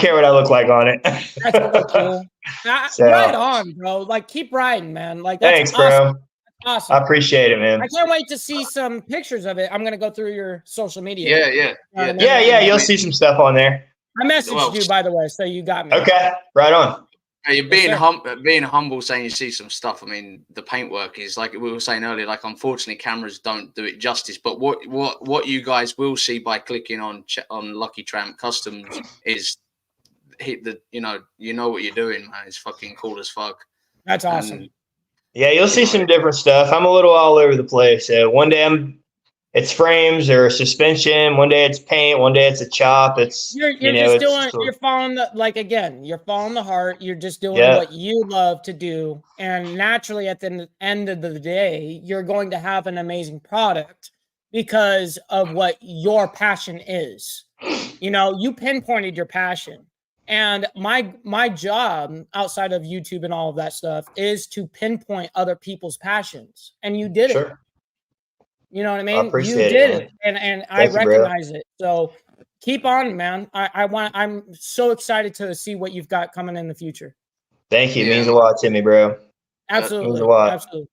care what I look like on it. That's so cool. Ride on, bro. Like, keep riding, man. Like, that's thanks, awesome. bro. Awesome. I appreciate it, man. I can't wait to see some pictures of it. I'm gonna go through your social media. Yeah. You'll see some stuff on there. I messaged you, by the way, so you got me. Okay, right on. You're being humble, saying you see some stuff. I mean, the paintwork is like we were saying earlier. Like, unfortunately, cameras don't do it justice. But what you guys will see by clicking on Lucky Tamp Kustoms is hit the you know what you're doing, man. It's fucking cool as fuck. That's awesome. Yeah, you'll see some different stuff. I'm a little all over the place. One day it's frames or suspension. One day it's paint. One day it's a chop. You're following you're following the heart. You're just doing what you love to do. And naturally at the end of the day, you're going to have an amazing product because of what your passion is. You pinpointed your passion. And my job outside of YouTube and all of that stuff is to pinpoint other people's passions. And you did it. You know what I mean? You did it, and I recognize it. So keep on, man. I'm so excited to see what you've got coming in the future. Thank you. It means a lot to me, bro. Absolutely. Means a lot. Absolutely.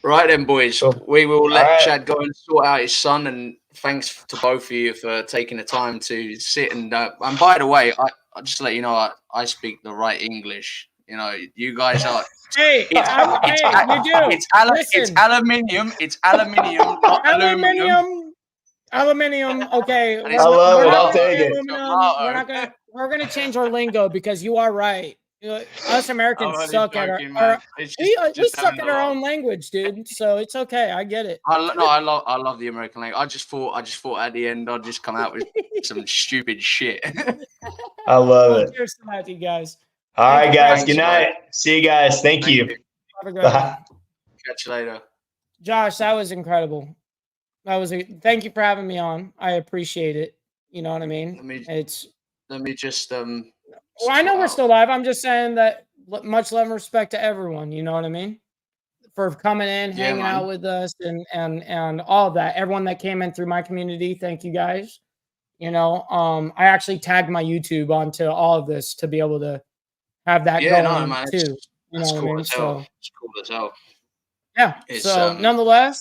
Right then, boys. Cool. We will let Chad go and sort out his son. And thanks to both of you for taking the time to sit and by the way, I just to let you know, I speak the right English. You guys are. Hey, you do. It's aluminium. It's aluminium, not aluminum. Aluminium. Okay. I love it. I'll take it. We're gonna change our lingo because you are right. Us Americans suck at we suck at our own language, dude. So it's okay. I get it. I love the American language. I just thought at the end I'd just come out with some stupid shit. I love it. Cheers to that, you guys. All right, guys. Good night. See you guys. Thank you. Have a great one. Catch you later. Josh, that was incredible. Thank you for having me on. I appreciate it. You know what I mean? Let me just well, I know we're still live. I'm just saying that much love and respect to everyone. You know what I mean? For coming in, hanging out with us, and all of that. Everyone that came in through my community, thank you guys. I actually tagged my YouTube onto all of this to be able to have that going too. That's cool as hell. It's cool as hell. Yeah. So nonetheless,